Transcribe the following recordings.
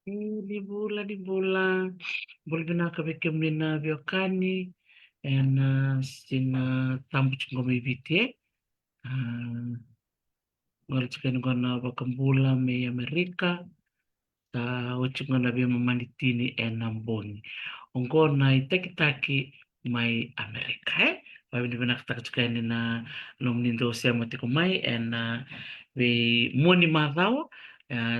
Di bulan boleh binaka mnina vyokani and sina tambu chungome vitie ngol chikani gona wakambula me Amerika ta wachungana vya mamanitini enamboni ongona itakitaki mai Amerika wabi binaka chikani na nomnindo siama tiko mai and we moni madhawa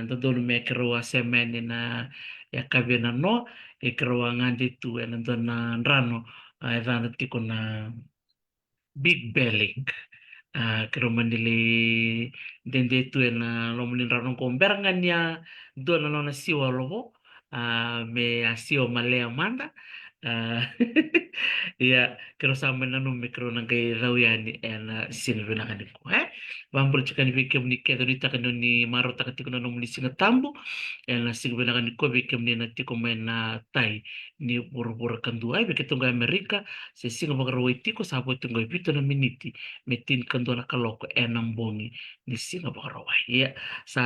dodolo me keroa semeni na ya kaviana no e keroa ngandi tu and dona rano evana tiko na big belly kero manili dende tu na lomunin rano komberanga niya dona nona siwa loho me asio malea manda Ah, iya, kero sama nanu mikro nang kay rawyani en silve na kaniko. Bambol chika ni bikem ni kedo ni takano ni maro takatiko na nomuni singa tambo. En silve na kaniko bikem ni natiko men na tai ni buru-buru kandu ay bike tungga Amerika se singa bakarawai tiko sapo tungga bito na miniti metin kandu na kaloko enambongi ni singa bakarawai. Iya, sa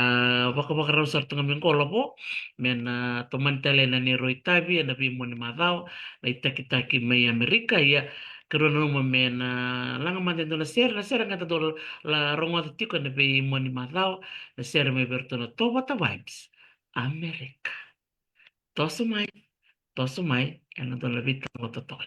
baka sar tungga mingkola po men toman tele na ni Roy Tavi na bimo ni Madao na itaki-taki mai Amerika ya karena numa mena langa mante na sera ngata dol la rongo tiko na be moni madao na sera me bertono to wata vibes Amerika tosumai tosumai ena dol vita moto to.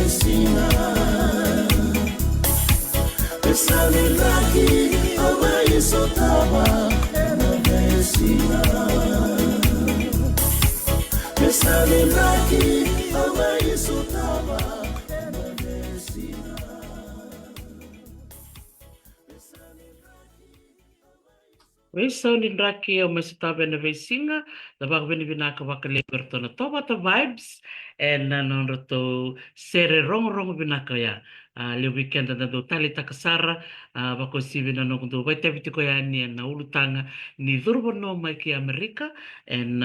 vecina. Pesalilaki amaisotaba na vecina. Pesalilaki amaisotaba na vecina. Sounding ndraki o mesitave na vesinga, da bak vini vinaka waka leberto na tawata vibes, and nanon to sere rong vinaka ya. Le weekend na do tali takasara, wako sivi na nong do waite vitiko ya ni na ulutanga ni dhurbo no mai ki Amerika, and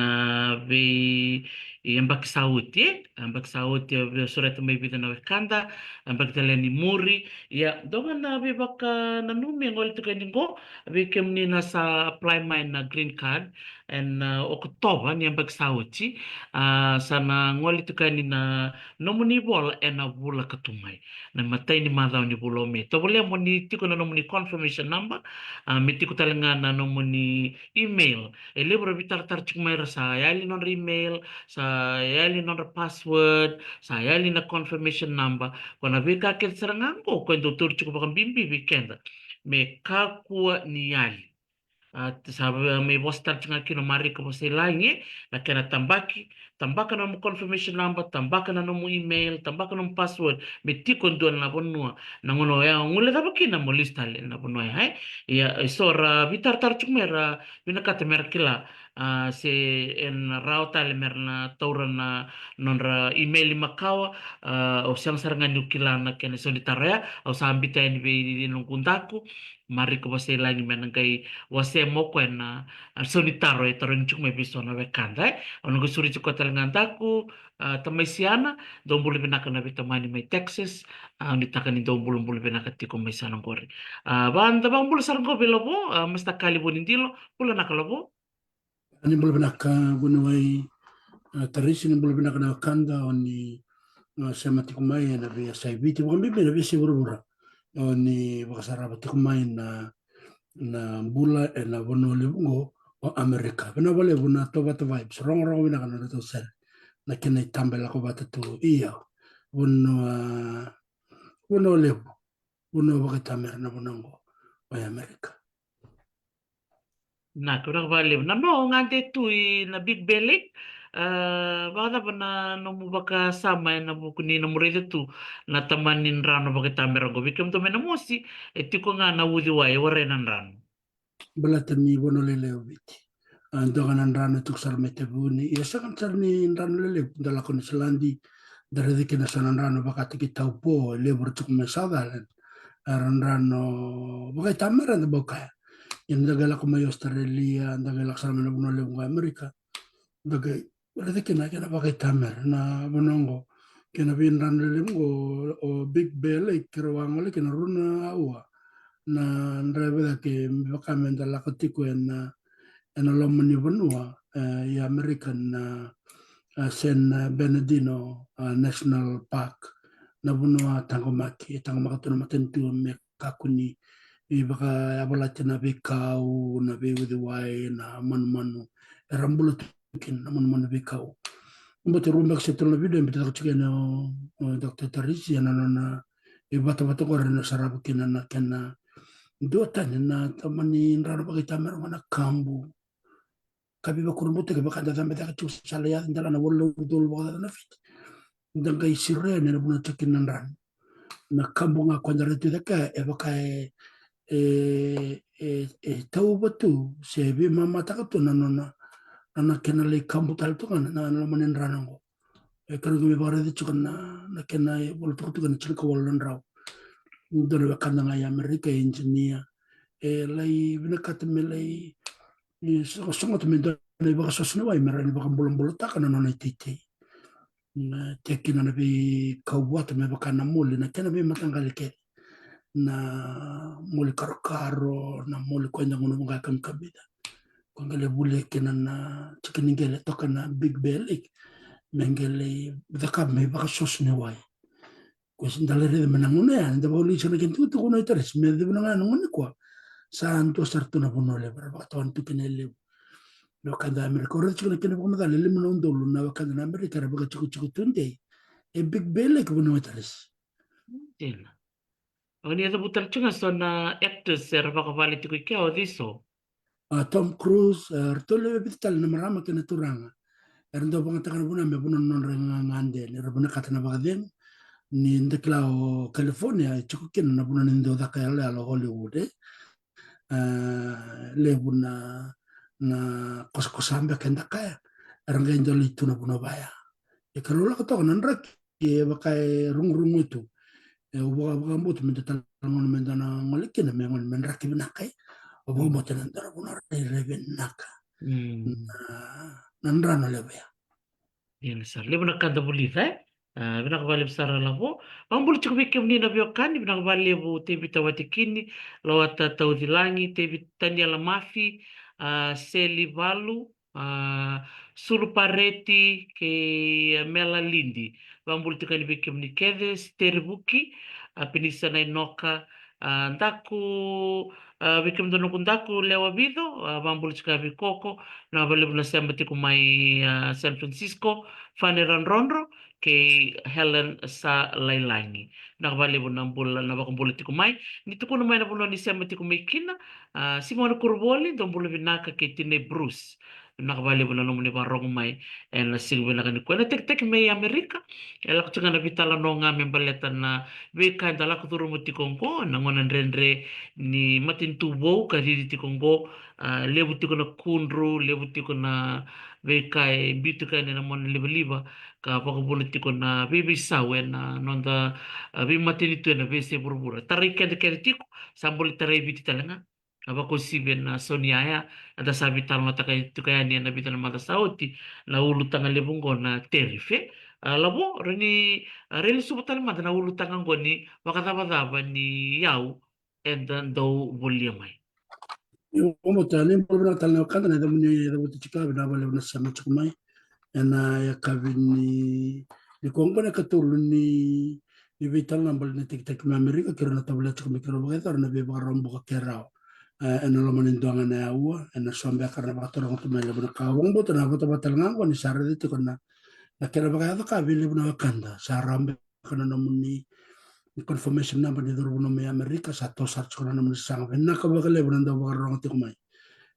ve ambak sauti, ambak sauti surata mai vida na wekanda, ambak tele ni muri, ya donga na ve baka nanumi ngol tuka ningo, vi kemni na sa apply my na green card and Oktober ni ambag sauti sana ngoli tukani na nomuni wala na wula katumai na matay ni madhaw ni bulo me to wala mo ni tiko na nomuni confirmation number mi tiko talaga na nomuni email libro bitar tar chikmay ra sa yali non email sa yali non password sa yali na confirmation number kona vika ket sarangango ko ndo tur chiko bakang bimbi weekend me kakua ni yali sabe me postar tinga kino mari ko se lange na kena tambaka na mo confirmation number tambaka na mo email tambaka na mo password me tiko ndo na bonua na ngono ya ngule da bakina mo lista le na bonua ya sora vitar tar chumera bina kata merkila se en rauta le merna taura na nonra email makawa o siang sarangan yukila na kena solitara ya o sambita ni be nung kundaku mari ko se langi menangkai wase moko na solitaro e torong chuk me biso na wekanda ono go suri chuk talangandaku tamay siana dombulu binaka na bitamani may Texas ni takani dombulu binaka tiko may sanang kore banda bang bulu sarang ko bilobo masta kali bonindilo pula nakalobo ani bulu binaka gunawai tarisi ni bulu binaka na kanda oni sama tikumai na via saibiti bukan bibi na via sibura oni bakasara tikumai na bula na bono libungo o Amerika. Bena bale buna toba to vibes. Rong bina kana to sel. Na kena tambela ko bata tu iya. Bono lebu. Bono baka tamer na bonango o Amerika. na kurang bale na no ngante tu na big belly baka ba na no mo baka sama na bukuni na murede tu na tamanin rano baka tamera go bikem to mena mosi etiko nga na wudi wai warenan rano Balata ni bono lele obiti. Doganan rano tuk sarmete buni. Ia sakan sarni rano lele dala kono selandi dari dike na sanan rano baka tiki tau po lebur tuk mesadalan. Rano baka tamera na baka. Yang dagala ko may Australia, dagala sama na bono lele Amerika. Dagai berarti kena pakai tamer na bonongo kena binran lelemgo o big bele kirawang ole kena runa awa na ndrebe ke baka menda la kotiko en lomani bonua ya American San Bernardino National Park na bonua tangomaki tuna matentu me kakuni i baka abala na bekau na be with wine na manu rambulu kin naman bikaw. Umbat rumbak sa tulong video imbita ko chika no Dr. Tarisi na ibata-bata ko rin na sarap kinana kena dotan na tamani raro pa kita meron na kambu. Kabi ba kurumbuti ka ba kada tambe ta chus salaya ndala na wolo dul ba na fit. Ndang kay sirene na buna chikin nan ran. Na kambu nga ko ndara tu ka e ba kay tau batu sebi mama ta ka to na anak kena lay kambu tal tu kan na manen ranango kalau kami bare di cukan na kena bol tu kan cilka walan raw dole ba kan nga ya Amerika engineer lay binakat me lay songot me dole ba sosno way meran ba kan bolon ta kan na titi na tekin na bi kawat me ba kan muli na kena bi matanggal ke na muli karo na muli ko ngono mga kam kabida kongele bule kenana chikiningele tokana big belly mengele dakab me baka sos ne wai kwes ndalere de menangune ya nda boli chana kentu tu kono iteres me de menanga ngone kwa santo sarto na bonole bra ton tu kenele lo kanda amerika ora chikene kene baka madale le menondo lo na kanda amerika ra baka chiku tunde big bele ko no taris Tena. Oni ada butar chunga sona actors ser vakavali tiku kia o diso. Tom Cruise tole bital na marama kana turanga erndo bang takana buna me buna non renga ngande ni rabuna katana bagaden ni ndeklao California chukukin na buna ndo dakala alo Hollywood le buna na koskosambe kenda kaya eranga indoli tuna buna baya e karola ko to nan rak e bakai rung itu ubaga baga mbut men talangon men dana ngolikin me ngon men rakib nakai ubaga mbut nan dana buna reben naka nandrano lebaya. Yan sar. Libo na kanda bulita eh. Binakabali sara labo. Ang bulu chukubi kimni na biyokan. Binakabali libo tebi tawatikini. Lawata taudilangi. Tebi tanya la mafi. Seli valu. Sulu pareti ke mela lindi. Ang bulu tukani bikimni kede. Steribuki. Pinisa na inoka. Ndaku. Bikim dono kundaku lewa bido. Ang bulu chukabi koko. Na bali na samba tiku mai San Francisco. Faneran Ronro ke Helen sa Lailangi. Nakabali mo ng bula na bakong bula tiko mai. Nito ko naman na puno ni Sema tiko may kina. Si Mona Kurboli, doon bula binaka kay Tine Bruce. Nakabali mo na naman ni Barong may. And silbi na kaniko. Na tek-tek may Amerika. Ela ko na bitala no nga may baleta na wika dala ko turo mo tikong ko. Nangonan renre ni Matin Tubo kasi tikong ko. Lebu tiko na kunro, lebu tiko na kai bitu kai na mon liba ka poko politiko na bibi sawe na nonda bi matini tu na bese burbura tarai kende kende tiko sambol tarai biti talanga aba ko sibe na sonia ya ada sabi tal mata kai tu kai ni na bitan mata sauti na ulu tanga lebungo na terife labo reni reli subutal mata na ulu tanga ngoni wakata baba ni yau and then do volimai. Umo tani mbona tani kanda na damuni da buti chikabi na bale na sama chukumai na ya kabini ni kongo na katulu ni vital na bale na tik ma Amerika kira na tablet chukumi kira bagay na be barom buka kirao na laman indonga na yawa na sombe karna bakatora ng tumela na kawang buto na buto batal nga ko ni sara dito ko na kira bagay ito kabili na kanda sa rambe kana namun ni confirmation number ni duru no me Amerika sa to search ko na naman sa nga na kabagale bunda daw bakarong tikumay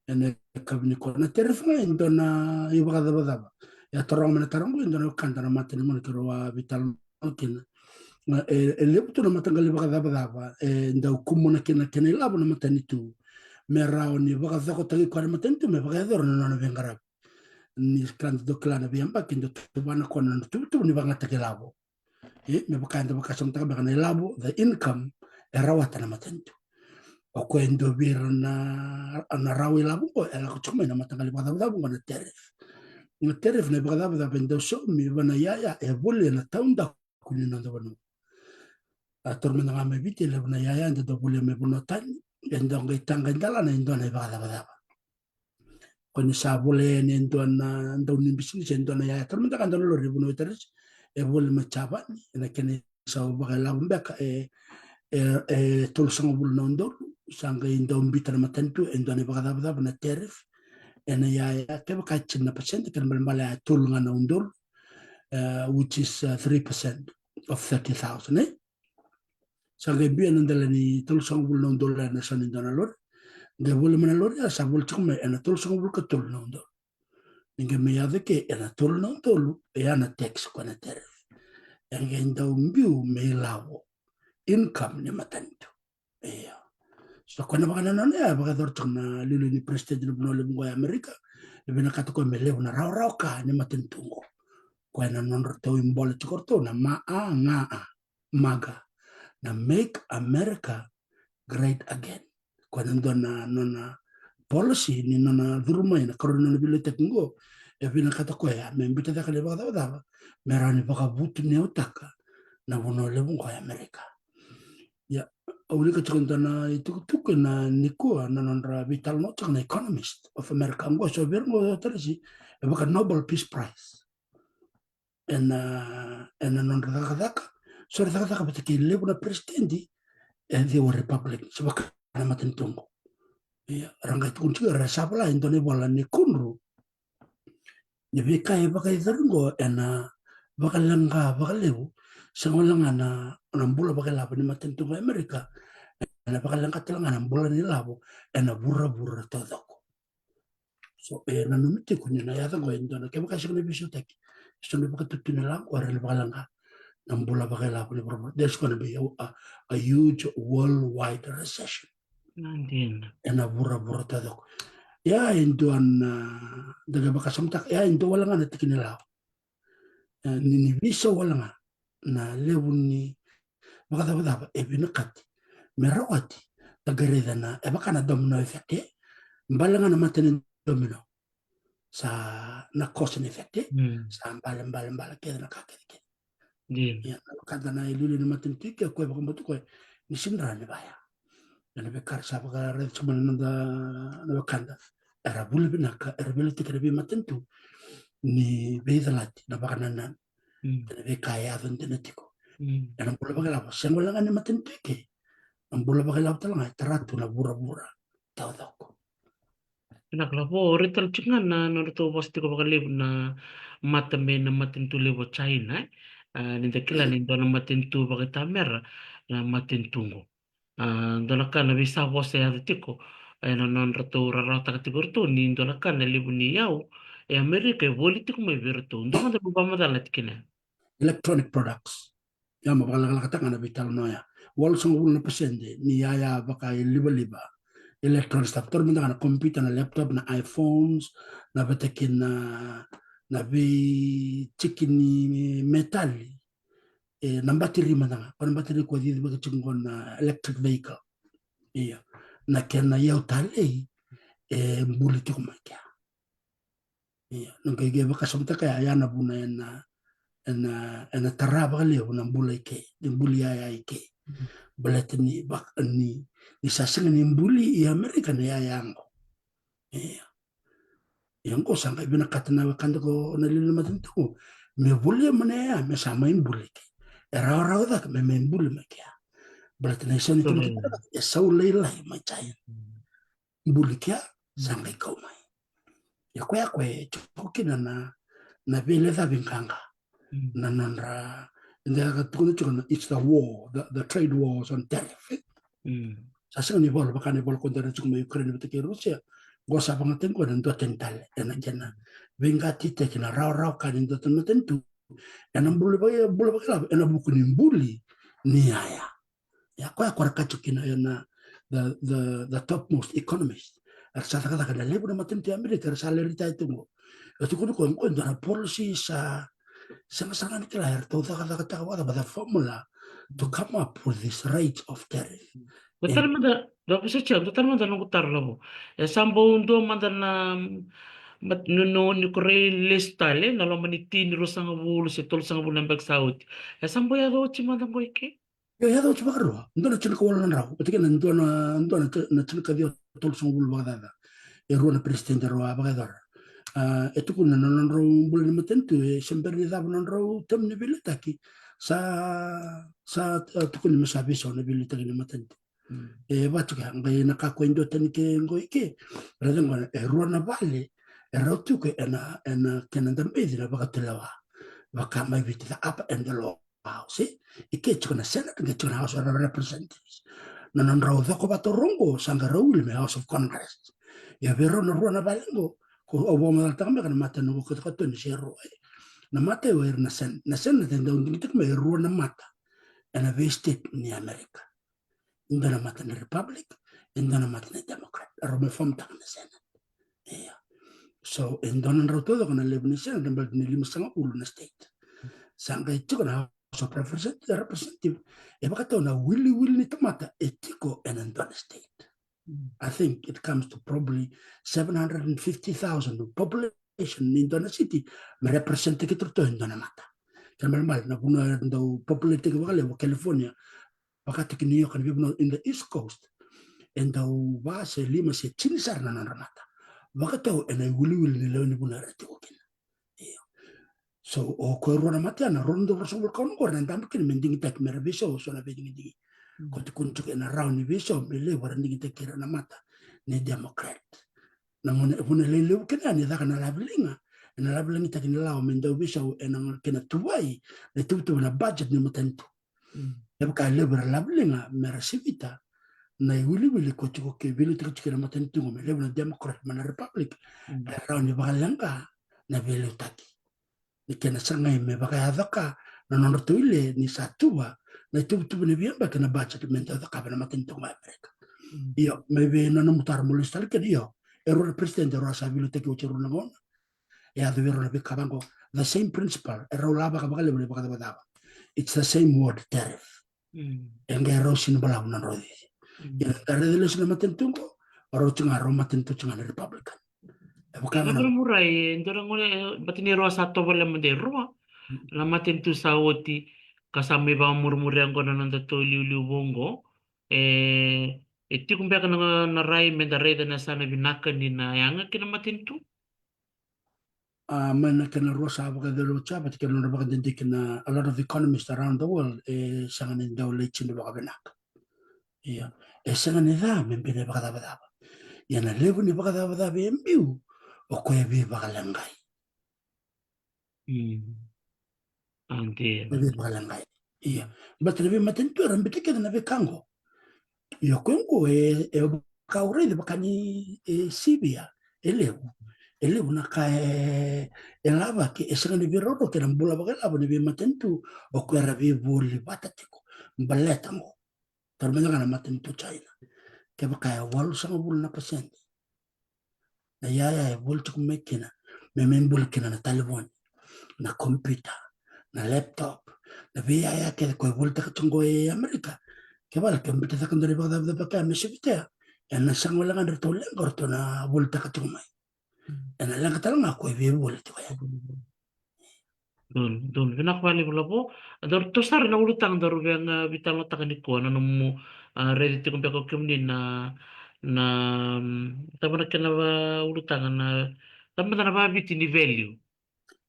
ene kabini ko na terefna indo na iba kada badaba ya torong mana tarong indo na kanta na mati ni kiro wa vital kin lebuto na matanggal iba kada badaba ndaw kumo na kina labo na matani tu merao ni baka zako tagi ko na matani tu me baka dor na na vengarab ni kan do klana biamba kin do tubana ko na tu ni banga tagi labo me baka ndo baka som taga baka na labo the income erawata na matani tu o kwendo bir na rawi labu ko ela ko chuma na matangali bada bada na teref na bada bada bendo so mi bana ya e bolle na taunda kuni na bano a tormena nga me biti le bana ya ndo do bolle me bono tan endo ngai tanga ndala na ndo na bada bada ko ni sa bolle ne ndo na ndo ni bisini ndo na ya tormena ka ndo lo ribuno teres e bolle ma chaba na kene sa ba la mbeka tol sang bul no ndo sanga indo mbita na matentu endo ne bada bada na teref ena ya ke baka china percent kan malmala tol nga na undor which is 3% of 30,000 sanga bi ena ndala ni tol sang bul no ndo na san endo na lor de bol mana lor ya sa bol chuma ena tol sang bul ka tol no ndo ninge me ya de ke ena tol no tol ya na tax ko na teref enga ndo mbiu me lawo income ni matentu so kona baka na ya baka dortok na lulu ni president no le bungo Amerika le bena kato ko mele una raw ka ni matentungo ko na non to imbole tikorto na maga na make America great again ko na dona nona policy ni nona duruma ina korona na bibliotek ngo e bena kato ko ya me mbita da kale baka da merani baka butu ne utaka na bono le bungo Amerika ya Ulika chakantana itu na niko na nandra vital no chakana economist of America ngo so bermo terisi baka Nobel Peace Prize en nandra kadaka so kadaka betaki lebu na presidenti the republic so baka na matentungo ya ranga itu kunci resapla indone bola ni kunru ni bika baka idaringo bakalanga bakalewu sangolanga na mbula bakalapa ni matentu ga Amerika na bakalanga talanga na mbula ni labo na burra todoko so na numiti kunya na yata go endona ke bakashik na bisu taki so ne bakatutu na lang or na bakalanga na mbula bakalapa ni burra there's going to be a huge worldwide recession Nandina. na burra todoko ya enduan daga bakasamtak ya endu wala nga natikinila ni bisa wala nga na lewun ni makadabadaba ebinakati merawati tagarida na ebaka na domino effect mbala nga naman tanin domino sa na cause and effect sa mbala kaya nakakirikit yan kada na iluli naman tinitike kwe baka matuko ni sinra ni baya na bekar sa baka red suman na bakanda era bulu binaka era bulu tikere matentu ni beidalati na bakananan na bekaya don tenetiko era bulu bagalapa sengola nga ni matentu ke ang bulu bagalapa talanga taratu na bura tawdako Naklapo rital chingan na norto pasti ko bakalib na matame na matintu lewo China ninda kila nindo na matintu bakitamer na matintungo ndona kana bisa vose ya tiko na non rato rarata katigurto nindo na kana libu ni yao Amerika politiko may virtu ndona da bubama dala tikina electronic products ya mabagalaka tanga na vital noya wal song na pasende ni yaya baka liba electronic stuff todo mundo na computer na laptop na iPhones na batakin na bi chicken ni metal na battery mana pa battery ko di ba chingon na electric vehicle iya na kena yau tale mbuli tiko makia iya nung kaya baka samta kaya yana buna na taraba leo na mbuli ke mbuli ya ke balat ni bak ni isasang ni mbuli i Amerika na yayango yang ko sangka binakatana wakanda ko nalilumatan to me buli mana ya me sama mbuli ke era da me mbuli makia balat na isoni to ya saulay macay mbuli kya sangka ko mai ya kwe chukina na bele da binkanga na nanra it's the war, the trade wars on tariff. Sasa ni bol baka ni bol kontra chukma Ukraine bitake Russia. Gosa pangaten ko nando tental ena jana. Venga tite kina raw kan ndo tentu. Ena bulu ba ena buku ni mbuli ni aya. Ya kwa kachukina ena the topmost economist. Sa kata kada lebu na matenti Amerika salary tayo mo. Ito ko na policy sa sama-sama declare to the formula to come up with this rate of tariff. Betul manda dopo sa chat betul manda nung kutar labo sambo undo manda na mat nuno ni kore listale na lo maniti ni rosang bulu si tol sang bulan bag saut sambo ya do chi manda ko ike ya do chi bagro ndo na chilko wala na raw pati na ndo na chilka dio tol sang bulu bagada ero na presidente ro bagador ito ko na nanonro bulan matentu siyempre ni dabo nanonro tem ni bilitaki sa ito ko ni masabi sa nabilitaki ni matentu bato ka ngay nakakwendo tani ke ngoy ke radang ko ruan na bali erotu ko ena kenandambedi na bakatilawa baka may biti the up and the low house ike chiko na senate nge chiko na house of representatives nanonro ko bato rongo sanga raul me house of congress ya vero na ruan na bali ngo ko obama dal tanga kana mata no ko to ni shero na mata wer na sen na tenda undik me ru na mata and a state ni America indana mata ni republic indana mata ni democrat ro me fam ta na sen so indana ro todo kana le ni sen dambal ni lima sanga ulu na state sanga itu kana so representative e baka to na willy ni tamata etiko and indana state I think it comes to probably 750,000 population in Dona City. Me representa que torto in Dona Mata. Kalmal na kuna ndo populate ko kale California. Wakati ki New York in the East Coast. And the base lima se chinisar na Mata. Wakati and I will ni leoni buna rati ko kin. So o ko rona mata na rondo so ko ko na ndam kin mending tak merabiso so na bedingi. Koti kuntuk na round ni viso mele warandi kita kira na mata ni democrat na muna lele kena ni da kana labelinga ena lablang ita kina lao men dau bisa ena kena tuai na tu na budget ni matentu ya ka leber lablinga mera sivita na wili ko tiko ke wili tiko kina matentu me leber na democrat mana republic era ni bagalanga na wili taki ni kena sangai me baka adaka na nono tuile ni satua na tu ni biamba kena budget men dau ka na matentu ma Amerika iyo maybe na mutar mulis tal ke iyo error president ero sa wili taki o chero na ngona ya the vero na bikabango the same principle ero laba ka bagale baka daba it's the same word tariff engero sin bala na rodi ya tarede sin matentungo oro chinga ro matentu chinga republican e baka na Pero murai ndora ngone batini roa sato bole mende roa la matentu saoti kasame ba murmure ngona nanda to liu bongo ti kumbe kana na rai menda rai na sana binaka ni na yanga kina matentu mana kana rosa baka de lo chapa tika no baka de kina a lot of economists around the world sangan in dawle chin baka benak ya sangan ida men bene baka daba ya na levu ni baka daba embiu o ko ebe baka langai ante ebe baka langai iya but lebe matentu ran bitike na be kango yo kwengo kaure de baka ni sibia elevu na ka elava ke esanga ni virodo ke nambula baka lava ni matentu o ko era vi voli batatiko mbaletango termenya kana matentu China ke baka walu sanga bul na pasente na ya bul tuku mekina memen bul kina na telefon na computer na laptop na ya ke ko bul ta chungo Amerika ke bal ke mbita ta kandari baka mesivita en sanga wala kan rto lengorto na bul ta chungo en la katala nga ko be bul to ya Dol vinak vali bulapo dor to sar na ulutang dor yang vital na takani ko na num ready to kumpe ko kemni na tama na kana ulutang na tama na ba biti ni value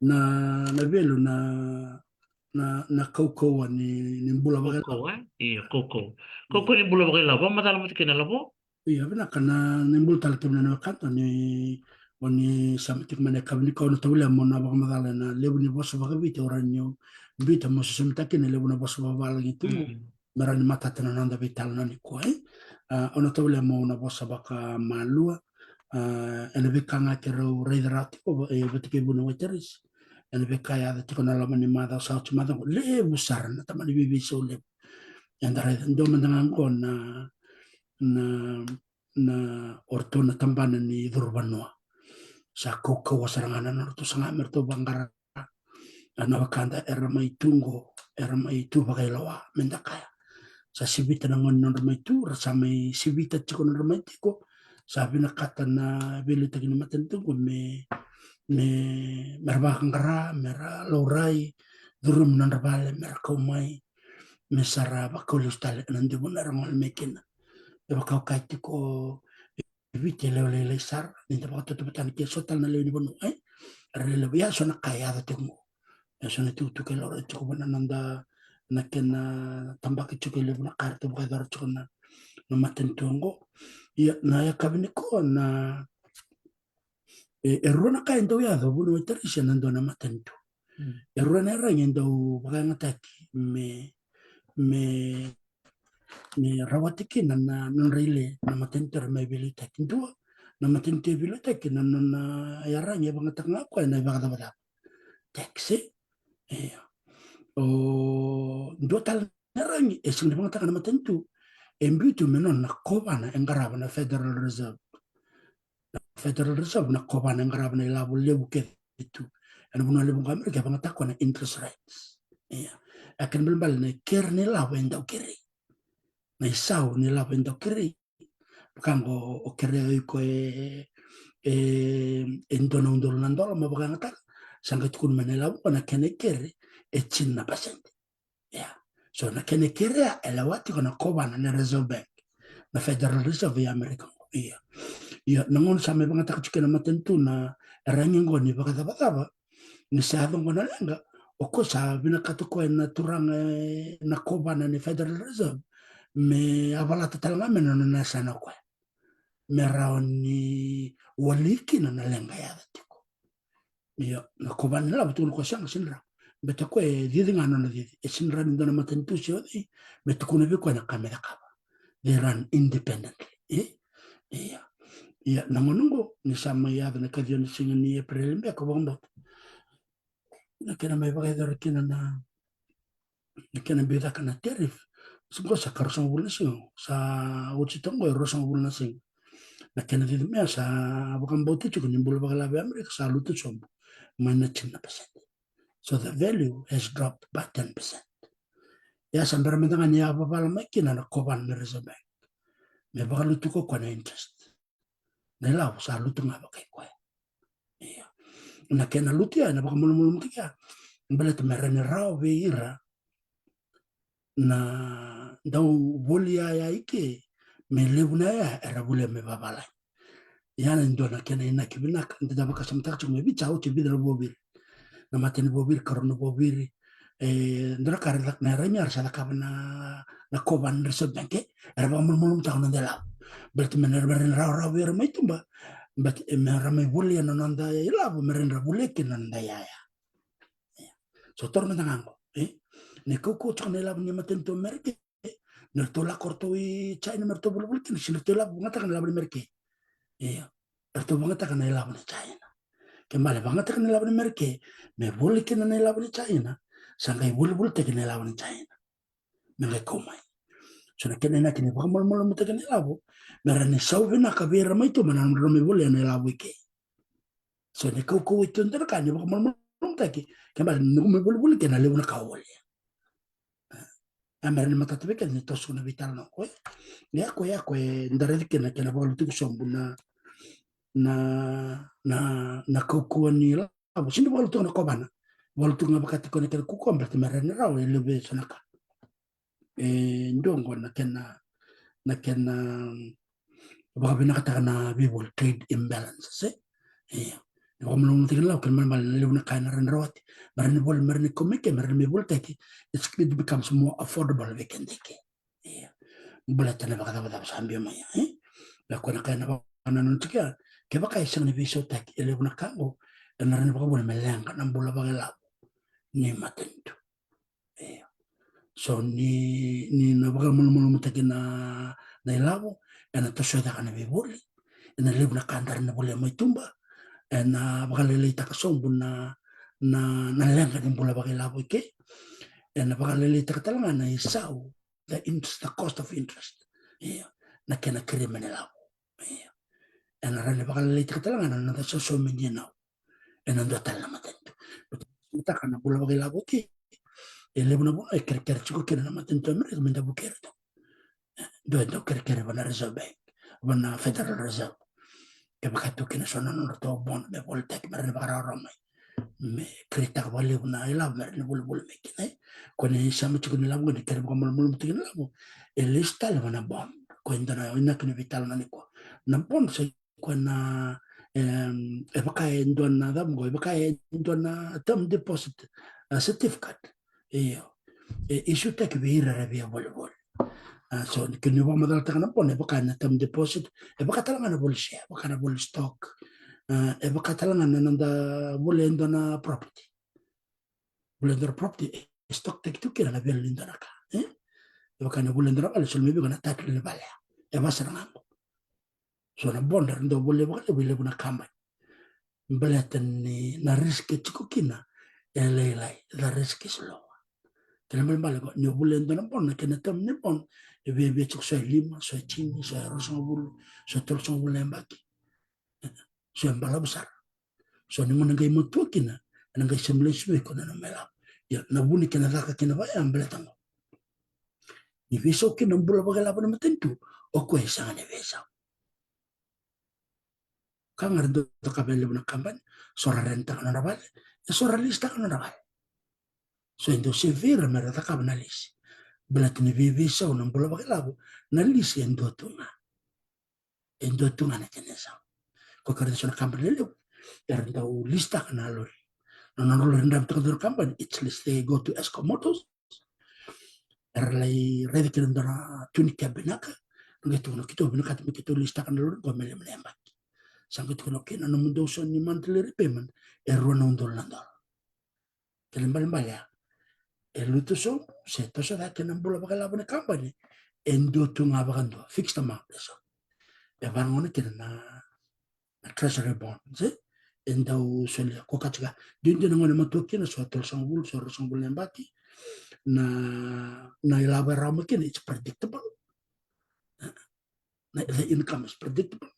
na velo na koko ni bula baka koko iya koko ni bula baka labo madal mo tikina labo iya bina kana ni bul tal kemna na kanto ni oni samtik mane kabni ko no tawle mo na baka madala na lebu ni boso baka biti oranyo bita mo samtaki ni lebu na boso baka gitu marani mata tena nanda vital na ni ko ono tawle mo na boso baka malua ene vikanga kero reidrati ko bitike bu no weteris ene vikaya da tiko na lama ni mada sa chuma da le busar na tamani bibi so le andare ndo mandangan ko na orto na tambana ni durbanwa sa koko wasarangana na orto sanga merto bangara ana wakanda era mai tu bagai lawa mendakaya sa sibita na ngon na mai tu rasa mai sibita tiko na mai tiko sabi na kata na bili tagi na matentu ko me merbakang kara mera laurai durum na rabale mera kaumai mesara bakulis tali nanti mo narangol mekin bakau kaiti ko ibiti lele sar ninta bakau tutu betani ke sotal na lewi bono rele ya sona kaya da temo ya sona tu ke lore cukup nanda nakena tambah cukup lewi na kartu bakau dar cukup na matentu ngo ya na ya kabini ko na errona ka endo ya do buno terisi nando na matentu errona era ngendo baka ngataki me rawatiki na rile na matentu me bilita kintu na matentu bilita kin na yara nya banga tanga ko na baka da taxi o ndo tal narangi esin banga tanga na matentu embitu menon na kobana engaraba na Federal Reserve na kobana engaraba na ilabu lebu ke itu ana buna lebu Amerika banga takwa na interest rates akan belbal na kerne labu enda kiri na isau ni labu enda kiri kango o kere ko endono ndolo nandolo mabanga tak sangat kun manela na kene kere chinna pasente so na kene kere elawati kona kobana na Reserve Bank na Federal Reserve ya Amerika nangon sa may mga takachika na matentu na erangin ko ni baka taba ni sabang ko na lang o ko sa binakatukoy na turang na kobana ni Federal Reserve may abalata talaga may nasa na ko may raon ni waliki na nalang kaya tiko Iya, na koban la betul ko sang sinra. Beta ko didi ngano na didi. Sinra ndo na matentu sio di. Beta ko na bi ko na kamera kaba. They run independently. Iya. Iya, nangonungo ni sama ya na kadyo ni singa ni April mbe ko bomba. Na kena may bagay dar kina na kena beda kana tarif. Sungko sa karosang bulan sing sa ucitongo rosang bulan sing. Na kena didi me sa bukan bauti cukup nimbul bagay labi Amerika sa lutu sombo. Mana cina persen. So the value has dropped by 10%. Ya sampai rementangan ya apa pala makin na koban na reserve bank. Me baka lutu ko kwa na interest. Nelaw sa lutu nga bakay ko. Iya. Na kena lutu ya na baka mulumulum tiga. Mbala tumerene rao veira na daw volia ya ike me lebuna ya era volia me babala. Yana ndo na kena ina kibinak nda baka samtak chume bicha uti bidra bobir. Na mateni bobir karono bobir ndra karelak na ranyar sa na koban reserve bank era baka mulumulum ta na dela. Berarti mener rao veira mai tumba. But ramai volia na nanda ya ilabu merendra volia kinanda ya. So torna tangango, ne koko chone lab ni matento merke, ne tola korto i China merto bulbul kin sin tola bungata kan lab merke. Erto bungata kan lab ni China. Kembali bungata kan lab merke, me bol kin na lab ni China, sangai bulbul te kan lab ni China. Me komai. So na kene na kene bakamol mol muta kan lab, merani sauve na kabira mai to manan me bol ya lab ke. So ne koko itu ndar kan bakamol taki kembali nume bulbul kin na lewu na kawol. Amere ni matatu beke ni tosu na vital no ko ya ko ndare kena kena bolu tu sombu na koku ni la abu sindi bolu tu na kobana bolu tu na bakati ko ni kena kuku ambati mere ni rawo lebe sonaka ndongo na kena baka binakata na bibol trade imbalance ko mo tingin law kan mal lew na kana ran rawati marni bol marni komike marni bol take it becomes more affordable we can take bula tana baka da sambi maya la ko na kana bana non tika ke baka isang ni biso take lew na kango na ran baka bol melanga nan bula baka la ni matento so ni na baka mo take na ilabo na to so da kana bibol na lew na kandar na bol may tumba na bakalele takasombo na lenga ni bola bakilabo ke na bakalele takatalanga na isau the cost of interest na kena krimen labo na rene bakalele takatalanga na so menye na ndo tala matento utaka na bola bakilabo ke lebu na bola kerker chuko kena na matento mere menda bukerto do kerker bana reserve bank bana federal reserve ke bakato kena sona no to bon be voltek mer bara romai me krita wale na ila mer ne bol me kine ko ne sama chuko ni lamu ne kere ko mol mutikin lamu lista le na bon ko ndana ina kene vital na ko na bon se ko na e baka ndona da mo e baka ndona term deposit certificate issue tek vira rabia bol so kini wa madal takana pon baka na term deposit baka talanga na bol share baka na bol stock baka talanga na nanda bol ndona property bol ndona property stock tek tu kira na bel ndona ka baka na bol ndona al sulmi baka na takle le bale basara ngambo so na bondar ndo bol baka le bole na kamba mbelatan ni na risk chikukina elelai la risk is low kenapa balik kok nyobulen tanam pon kena tem ni pon ebe cok saya 5 saya cini saya rosong bulu saya tolong bulu lembaki saya bala besar so ni mana gay mutu kina nangay semble suwe ko na mela ya nabuni kena laka kena ba am belatang ni viso kina bula bagala pa na matentu o ko isa ne visa kangar do kabele na kampan sora renta kana rabal sora lista kana rabal so endo severa mera takab na lisi belat ni vivisa unang bola bakilabo na lisi endo tunga na kenesa ko karena sona company lelo erda u lista kana lor na lor ndam to der company it's list they go to Esco Motors erlai ready kenda tuni kabinaka ngetu no kito binaka kito lista kana lor go mele mlemba sangkut kono kena no mundo so ni monthly repayment rona undol nandol kelen bal ya luto so se to sa kena bola bakala bane company endo to ngabakando fixed amount so van ngone kena na treasury bond se endau solia ko katika dinde ngone matoki na so tol sangul so sangul nembaki na ilabara makin it's predictable the income is predictable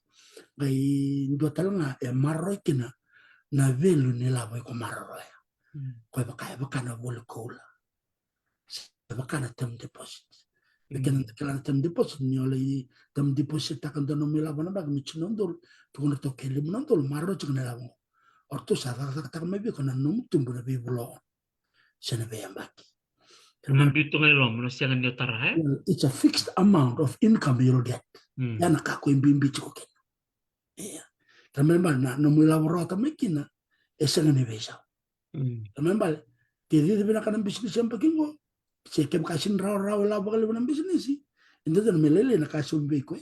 gai ndo talanga marro kina na velu ni labo ko marro ya ko bakana bol kola bakana term deposit lekin kala term deposit ni oleh term deposit akan dono milabo na bag michinondol to kono to kele monondol marro chukna labo orto sa tak maybe kono num tumbu na bibulo sene be yambaki Mambitu ngayon mo siang nyo tara it's a fixed amount of income you'll get yana kako imbimbi chiko ken remember na mula rota mekina esanga ni besa remember que de bena kana business yang pakingo se kem kasin raw la bakal bena business inde dan melele na kaso mbeko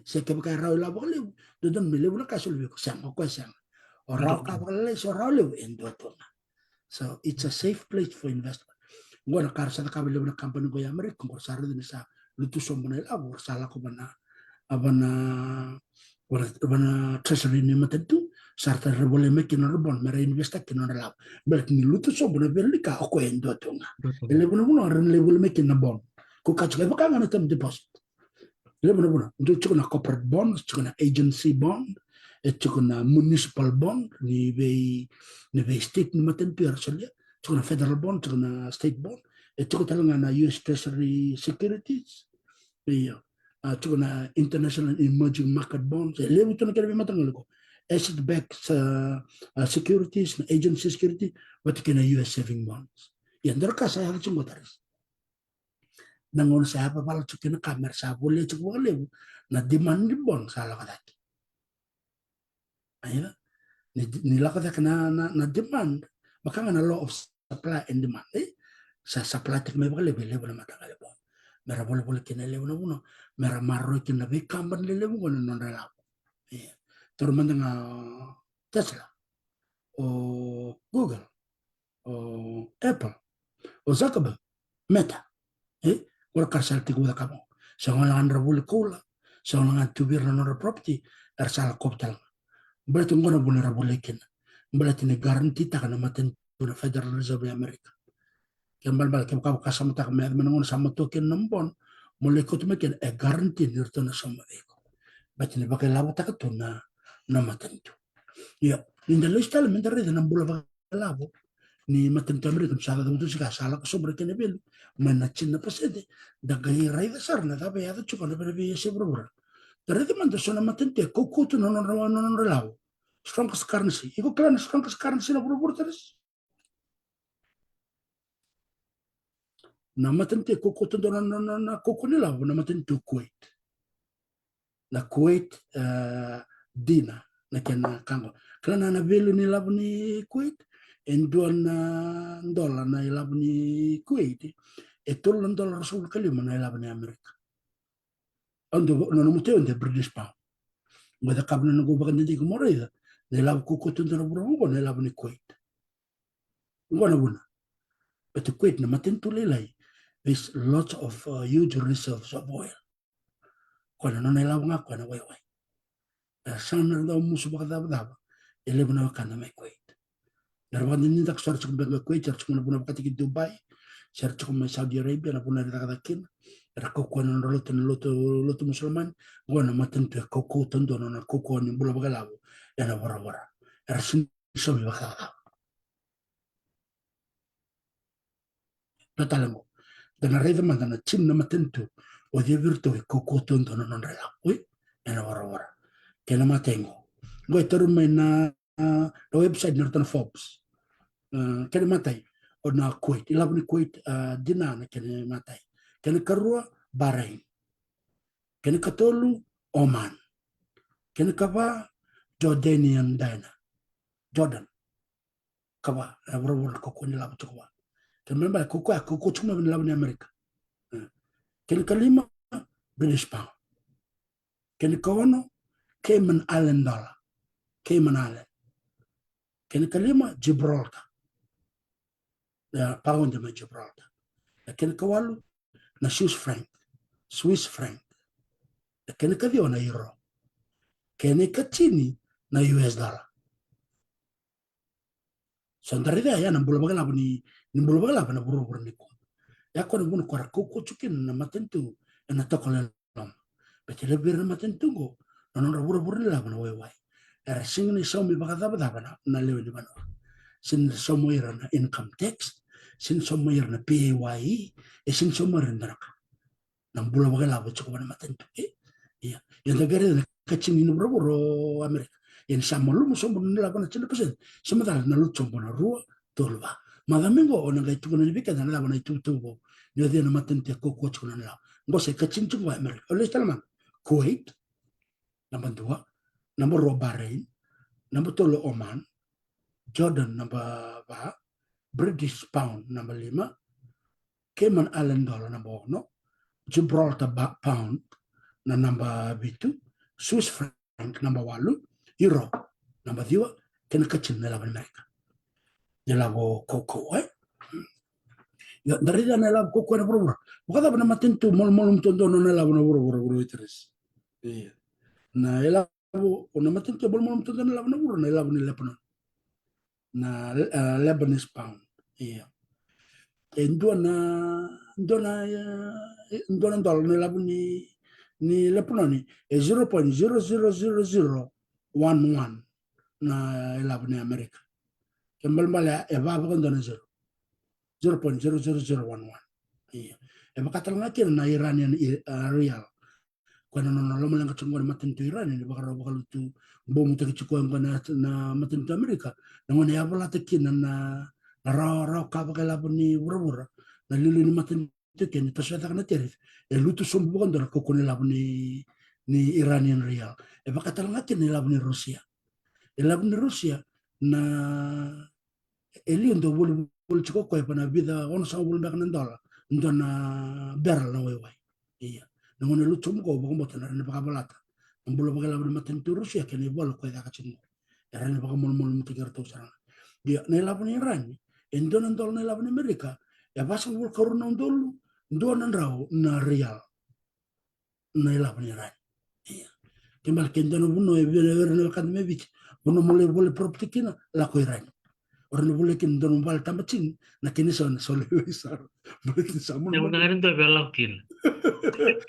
se kem ka raw la bakal do dan melele na kaso mbeko sama ko sama raw ka bakal so raw le endo to so it's a safe place for investment ngona karsa ka bele na company go yamre ko sarre ni sa lutu sombona la bor sala ko bana abana wana treasury ni matentu sarta rebole mekino rebon mere investa kino la berarti ni lutu sombona berli ka ko endo tonga ele buno ren lebole mekino bon ko ka chwe ka ngana tem deposit le buno ndo chukuna corporate bond chukuna agency bond chukuna municipal bond ni be state ni matentu arsolia chukuna federal bond chukuna state bond chukuna na US treasury securities iya chukuna international emerging market bonds lewu to nakere matangal ko asset backed securities agency security what kana US saving bonds yan darka sa hal chungo taris nangon sa pa pala chukina kamer sa bole chukwa lewu na demand bond sa la kadaki ayo ni la kadaki na demand baka na law of supply and demand sa supply tek me bakale lewu na matangal bond mera bole kena lewu na uno mera marro kena be kamban lewu ngono non relaw tormanda nga Tesla o Google o Apple o Zuckerberg Meta wala karsal tigu da kamo sa wala andra bole kola sa wala tubir na property arsala koptal berarti ngono bole bole kena berarti ne garanti ta kana maten na Federal Reserve America kembal bal kem ka kasam tak me menangon sama token nombon mulai ko tumeken garanti nirto na sama eko bati ne bakal labo tak to na matentu ya inda listala men darre na bula labo ni matentu Amerika sala da mutu sika sala ko sobre ken bel men na chinna pasede da gai rai da sarna da be ya chuko na be se brobra darre de manda sona matentu ko kutu no labo strongest currency iko klan strongest currency na brobra teres namatente koko tondo na koko ni lavo namatente Kuwait na Kuwait dina na kena kango klana na velu ni lavo ni Kuwait endo na dola na lavo ni Kuwait tolo dola rasul kalima na lavo ni Amerika ando no muteo de British pound ngada kabna no go bagande di kumorida ne lavo koko tondo na bro na lavo ni Kuwait ngona buna but Kuwait na matentu lelai there's lots of huge reserves of oil. Kwana no nela nga kwana wai. Sana ndo musu bakada ele buna kana mai Kuwait. Darwan ni tak sar chuk benga Kuwait char chuk buna bakati Dubai, char chuk mai Saudi Arabia na buna da kin. Ra ko kwana no loto musulman, gona matentu ko tondo na ko ni bula bagalabo. Yana wara. Ra sin so bi bakada. Natalango. Dana reda mandana chin na matentu o dia virtu ko tondo non rela ui ena wara kena matengo go toru mai na website norton Forbes kena matai o na Kuwait ilabni Kuwait dina na kena matai kena karua Bahrain kena katolu Oman kena kaba Jordanian dana Jordan kaba wara ko ni labu tukwa kememba koko chuma bin labni Amerika ken kalima British pound ken kawano Cayman Island dollar. Cayman Island. Kena kalima Gibraltar. Pound ma Gibraltar. Kena kawalu na Swiss franc. Swiss franc. Kena kadio na euro. Kena kachini na US dollar. So dari dia ya nambul bagala ni nambul bagala na buru-buru ni ko. Ya ko ngun ko ko chukin na matentu na tokole lam. Bete le bir na matentu go. Non buru-buru la na wai. Era singni so mi bagada bada na lewe ni bano. Sin so mo na income tax, sin so mo na PAYE, sin so mo na nambul bagala bo chuko na matentu. Iya. Yang tagare na kachini no buru-buru Amerika. Yang sama lu musuh benda lapan cina persen, sementara nalu cuma rua tolba. Malam minggu orang kaya tu kena lebih kan lapan itu bo. Dia dia nama tentu aku kuat cuma lah. Gak saya kacin cuma Amerika. Oleh selamat Kuwait, nombor 2, nombor 2 Bahrain, nombor 3 Oman, Jordan nombor 4, British Pound nombor 5, Cayman Island dollar nombor 1, Gibraltar Pound nombor 7, Swiss franc nombor 8. Euro, number 2, kena kecil nela Amerika. Nela bo koko, Ya dari dia nela koko na buru-buru. Bukan apa nama tentu mol-mol tonton nela buru-buru terus. Iya. Na ela bo nama tentu mol-mol tonton nela buru-buru nela ni Lebanon. Na Lebanese pound. Iya. Ndona dollar nela ni Lebanon ni 0.00011 na ilab ni Amerika. Kembali balik eba bukan dona 0.00011. Iya. Eba kata ngakin na Iranian real. Kena nono lo malang kacungkan maten tu Iran ini bakal tu bom tu kecikuan kena na maten tu Amerika. Namun ya bola tekin na raw kapal ilab ni bura-bura. Na lilu ni maten tu kena taswata kena terif. Lu tu sumbu bukan dona kokon ilab ni Iranian real. Eba kata ngakin ilab ni Rusia. Ilab ni Rusia na elion do bol chiko ko pa na vida on sa bol mek nan dola ndo na beral na way. Iya. Nangone lu chum ko bo mo tan na ba balata. Mbulo ba ilab ni maten tu Rusia ken bol ko da ka chin. Era ni ba mol mutigar to sana. Dia na ilab ni Iran. Endo nan dola na ilab ni Amerika. Ya ba sa bol korona ndolu ndo nan raw na real. Na ilab ni Iran. Iya. Kembal kendo no buno e vere no kan mevich. Bono boleh proptikina la ko Iran. Orang boleh kin don bal tambacin na kini son sole wisar. Boleh kin samun. Yang mendengarin tuh belokin.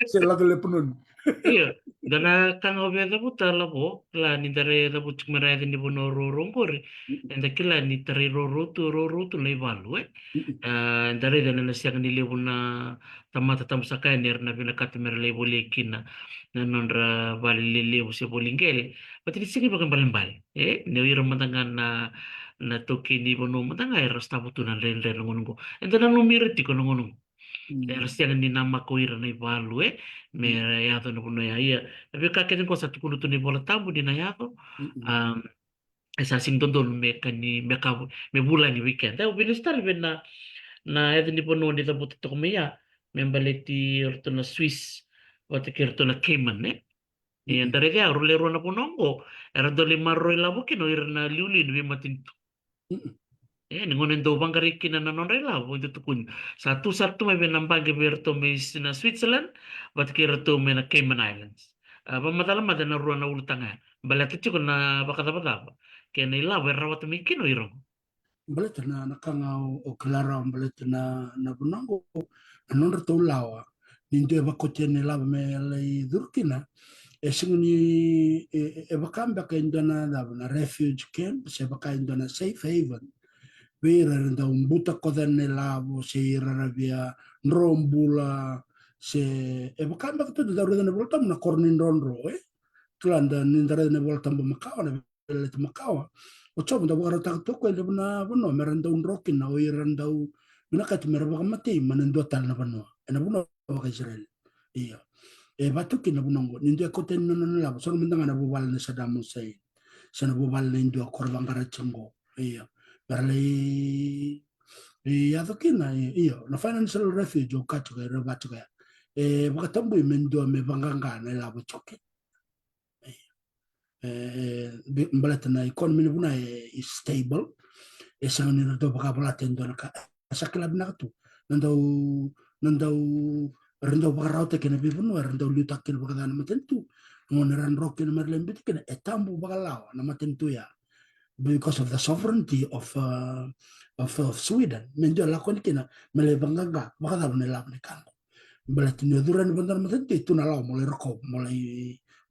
Sela le punun. Iya, dana kang obeda puta labo la ni dare labo cumera ni bono rorongkor. Enda kila ni tare rorotu le balu dare dana nasiang ni lebuna tamata tamsaka ni na bina katemer le bolekina na nonra bali le se bolingel. Pati sini bukan balembal. Ne ira matangan na toki ni bono matanga era stabutunan le ngongo. Enda na numiriti ko ngongo. Rasiang ni nama ko ira na balu me ya to no puno ya iya tapi kakek ko satu kudu tu ni bola tabu di na ya to esa sing tonton me kani me ka me bulan ni weekend tapi bin star ben na ya ni puno di tabu to me ya me baleti orto na Swiss o te kerto na Cayman e andare ya rule rona punongo era dole marro la boke no ira na liuli ni matin ningonen do bangkari kina na non rela bo itu kun satu me benambang ke berto me na Switzerland bat kerto me na Cayman Islands pamatala madana ruana ultanga balati chiko na bakata bakaba kena ila berrawat mikino irong Balet na nakangau o klara balet na bunango non reto lawa ninde bakote ne lava me lei durkina e singni e bakamba ka indona na refuge camp se bakindona safe haven vera da buta kodane lavo se via nrombula se e bakamba to da rodane voltam na kornin ronro tulanda nindare ne voltam makawa na le makawa o chobo da bora ta to ko le na bono meranda un rokin na o iranda u bina kat merba mate manendo tal na bono na bono ka Israel iya e batuki na bono nindo ko ten no la so mendanga na bubal na Saddam Hussein sana bubal na indo korbangara chengo iya Barley yadokina iyo na financial refuge okachuka rebatuka bakatambu imendo me banganga na labo choke Mbalata na economy na buna is stable. Sang ni do baka balaten do ka sakla bina tu nandau rendo baka rauta kena bibunu rendo luta kena baka dana matentu ngon ran rock kena merlem bit kena etambu baka lawa na matentu ya because of the sovereignty of Sweden menjo lakon kena mele banganga baka dana nela kan balatin duran bandar matentu itu nalaw mulai rokok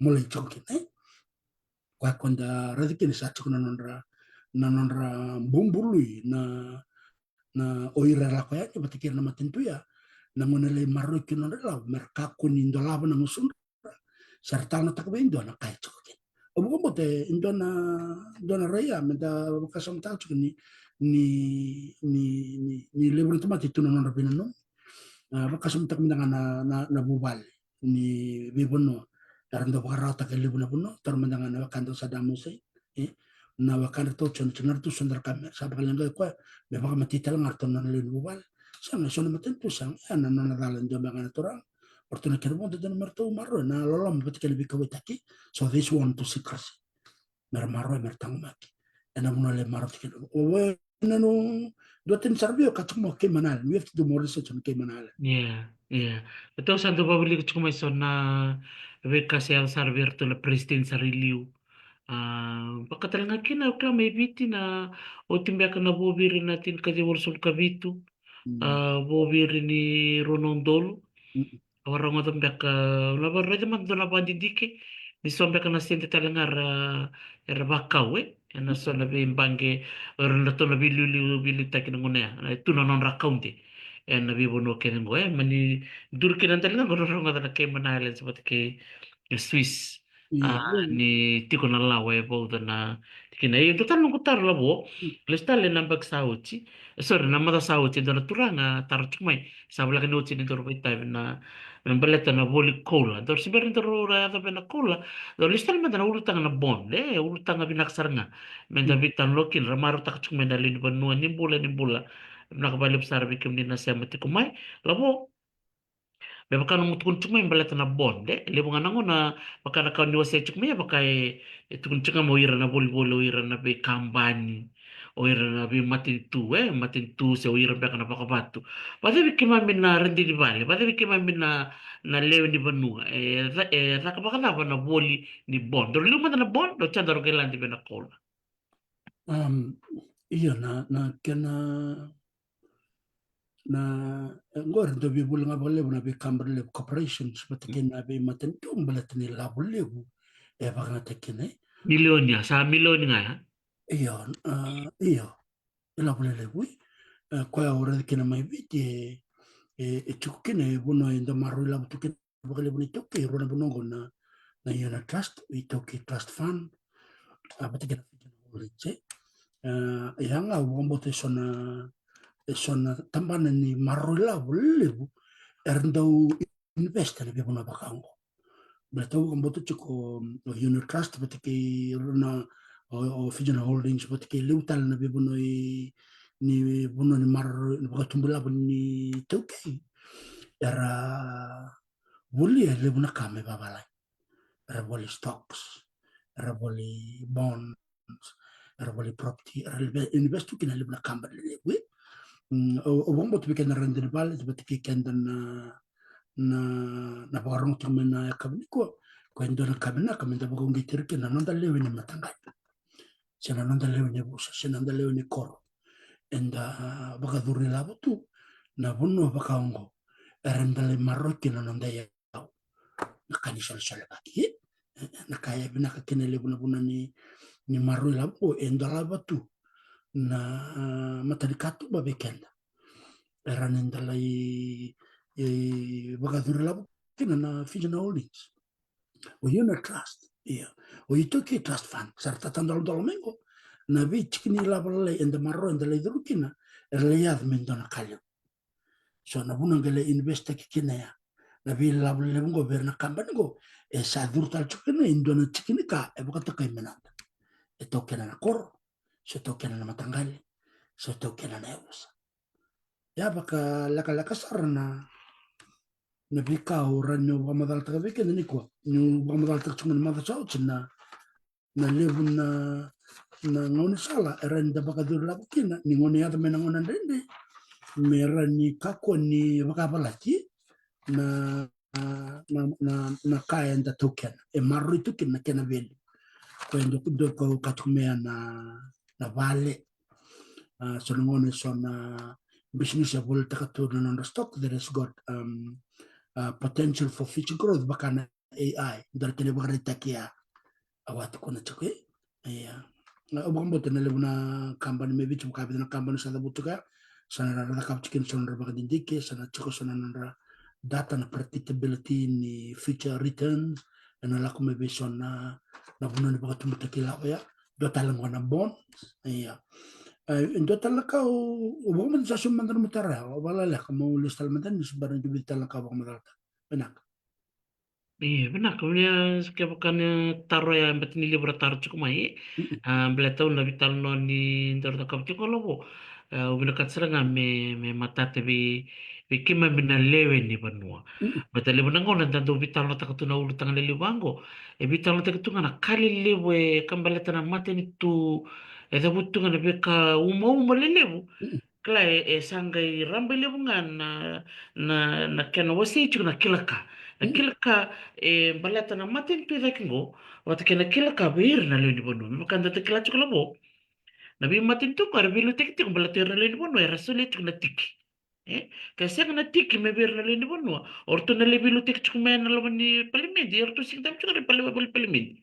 mulai chokin kwa konda radikini sa chukuna nonra bumbului na oira la kwa yake batikir na matentu ya na ngonele marro kino la merkaku ni ndolaba na musun serta na takbe indo na kai chokin obu ko bote indo na raya meda kasam ta chukini ni lebro tomati tu nonra pinano bakasam tak mindanga na bubal ni bibono tarando bakarata ke libuna puno tarmandanga na kanto sadamuse na wakanda to chon tu sondar kamer sabak lenga kwa be baka matital ngarton na lin bubal sang sona matentu sang ana na dalan jambanga torang portuna kerbon de merto marro na lolom betikal bikawitaki so this one to secrecy mer marro mertang maki ana muno le marro tikil o nanu dotin sarbio katumo ke manal we have to do more research on ke manal Betul santo babili cuma sona veka se al servir to la presidenza riliu. Pagkatalangan kina ukla may biti na o timbyak na bobiri natin kasi warsul kabitu. Bobiri ni Ronondolo. Orang orang timbyak labar raja man doon na pandidike. Ni sombyak na sente talangar era bakaw na so na bimbange orang na to na bili takin ngune. Ito na non rakaunti. En nabi bono kenen go mani dur kenan talinga gono ronga da Cayman Islands seperti ke Swiss ni tiko na lawa bo na kina itu tan nungku tar labo lesta le nambak sauci sorry namada sauci dona turanga tar chumai sabla kan uci ni dor bita na beleta na boli cola dor siberin dor ora da bena cola dor lesta le manda urutang na bond urutang na binaksarnga menda bitan lokin ramaro tak chumai dalin banu ni bula nakabali besar bikin ni nasi amati kumai labo be baka nung tukun chumai balata na bonde le bunga nango na baka na kawan wase chumai baka tukun chunga mo ira na bol ira na be kambani o ira na be matin tu se o ira baka na baka batu bade bikima min na rendi di bale bade bikima min na lewe ni banu raka baka na boli ni bond do lu mata na bond do chandaro kelandi be na kola iya na kena na ngor do bi bul nga bolle na bi kamber le corporation seperti kena be maten tum balat ni la bolle ba nga tekene milionia sa milionia iya la bolle le kwa ora kena mai biti tukene bono enda maru la tukene bolle boni toke rona bono na yona trust toke trust fund abati kena che yanga wombote sona tambana ni marula bulebu erndau invest na bibo na bakango beto wombote chiko unit trust batiki runa o Fijian Holdings batiki leutal na bibo ni bono ni mar batumbula ni toke era buli lebu na kame babalai era boli stocks era boli bonds era boli property era invest kina lebu na kamba lebu o bombo tu bikin render bal seperti kikan dan na barang tu mana kabin ko endo na kabin na kami tak bagong gitir kina nanda lewe ni matangay sina nanda lewe ni busa sina nanda lewe ni koro enda baka duri labo tu na bunno baka ongo erendale marro kina nanda ya nakani sal baki nakaya binaka kina lewe na buna ni marro labo enda labo tu na matadikatu babekenda eranendalai bagadur labo kina na Fijian Holdings o unit trust o itoki trust fund sarta tandal domengo na vi chikini labo le enda marro enda le durukina erleyad mendona kalyo so na bunang gele invest kina ya na vi labo le governa kambango sa durtal chukina indona chikini ka bukata kay menanda ito kina na kor so token na matanggal so token na eusa ya baka laka sarna nabika ora nyo bamadal tagabike ni ko nyo bamadal tak chungan madasao china na levu na ngone sala era ni baka dur la kina ni ngone ya mena ngona ndende mera ni kako ni baka balati na na kaya nda token e maru token na kena veli ko ndo kudo ko katumea na vale so ngone so na business ya bol takatur na stock there has got potential for future growth bakana AI dar kene bakari takia awatu kona chokwe ya obambo tenele buna company maybe chum kabi na company sa butuka sana rada kap chicken sana rada dindike sana choko sana nara data na predictability ni future returns na laku maybe sana na buna ni bakatu mutakila ya do talang wana bonds ya do talaka obambo sa sumandar mutara wala la kamu listal mantan sebarang jubil talaka obambo talaka benak. Iya benar, kemudian bukan taruh yang betul ni libur taruh cukup mai, bela tahu nabi tahu noni taruh takap cukup lobo, udah kat serang me mata tapi kima bina lewe ni benua, betul lewe nangon dan tu bital nota katu na ulu tangan lewe bango, bital nota katu ngana kali lewe kembali tanah mati ni tu, butuh ngana beka uma lewe, kala sangai rambai lewe na kena wasi cukup na kilaka. Na kilaka balata na matin tu kingo wata kena kilaka bir na leuni bonu bukan data kila chukla bo na bi matin tu kar bilu tik tik balata na leuni bonu era sulit na tik kasi na tik me bir na leuni bonu orto na le bilu tik chuk me na lo ni palimin orto sing tam chuk palimin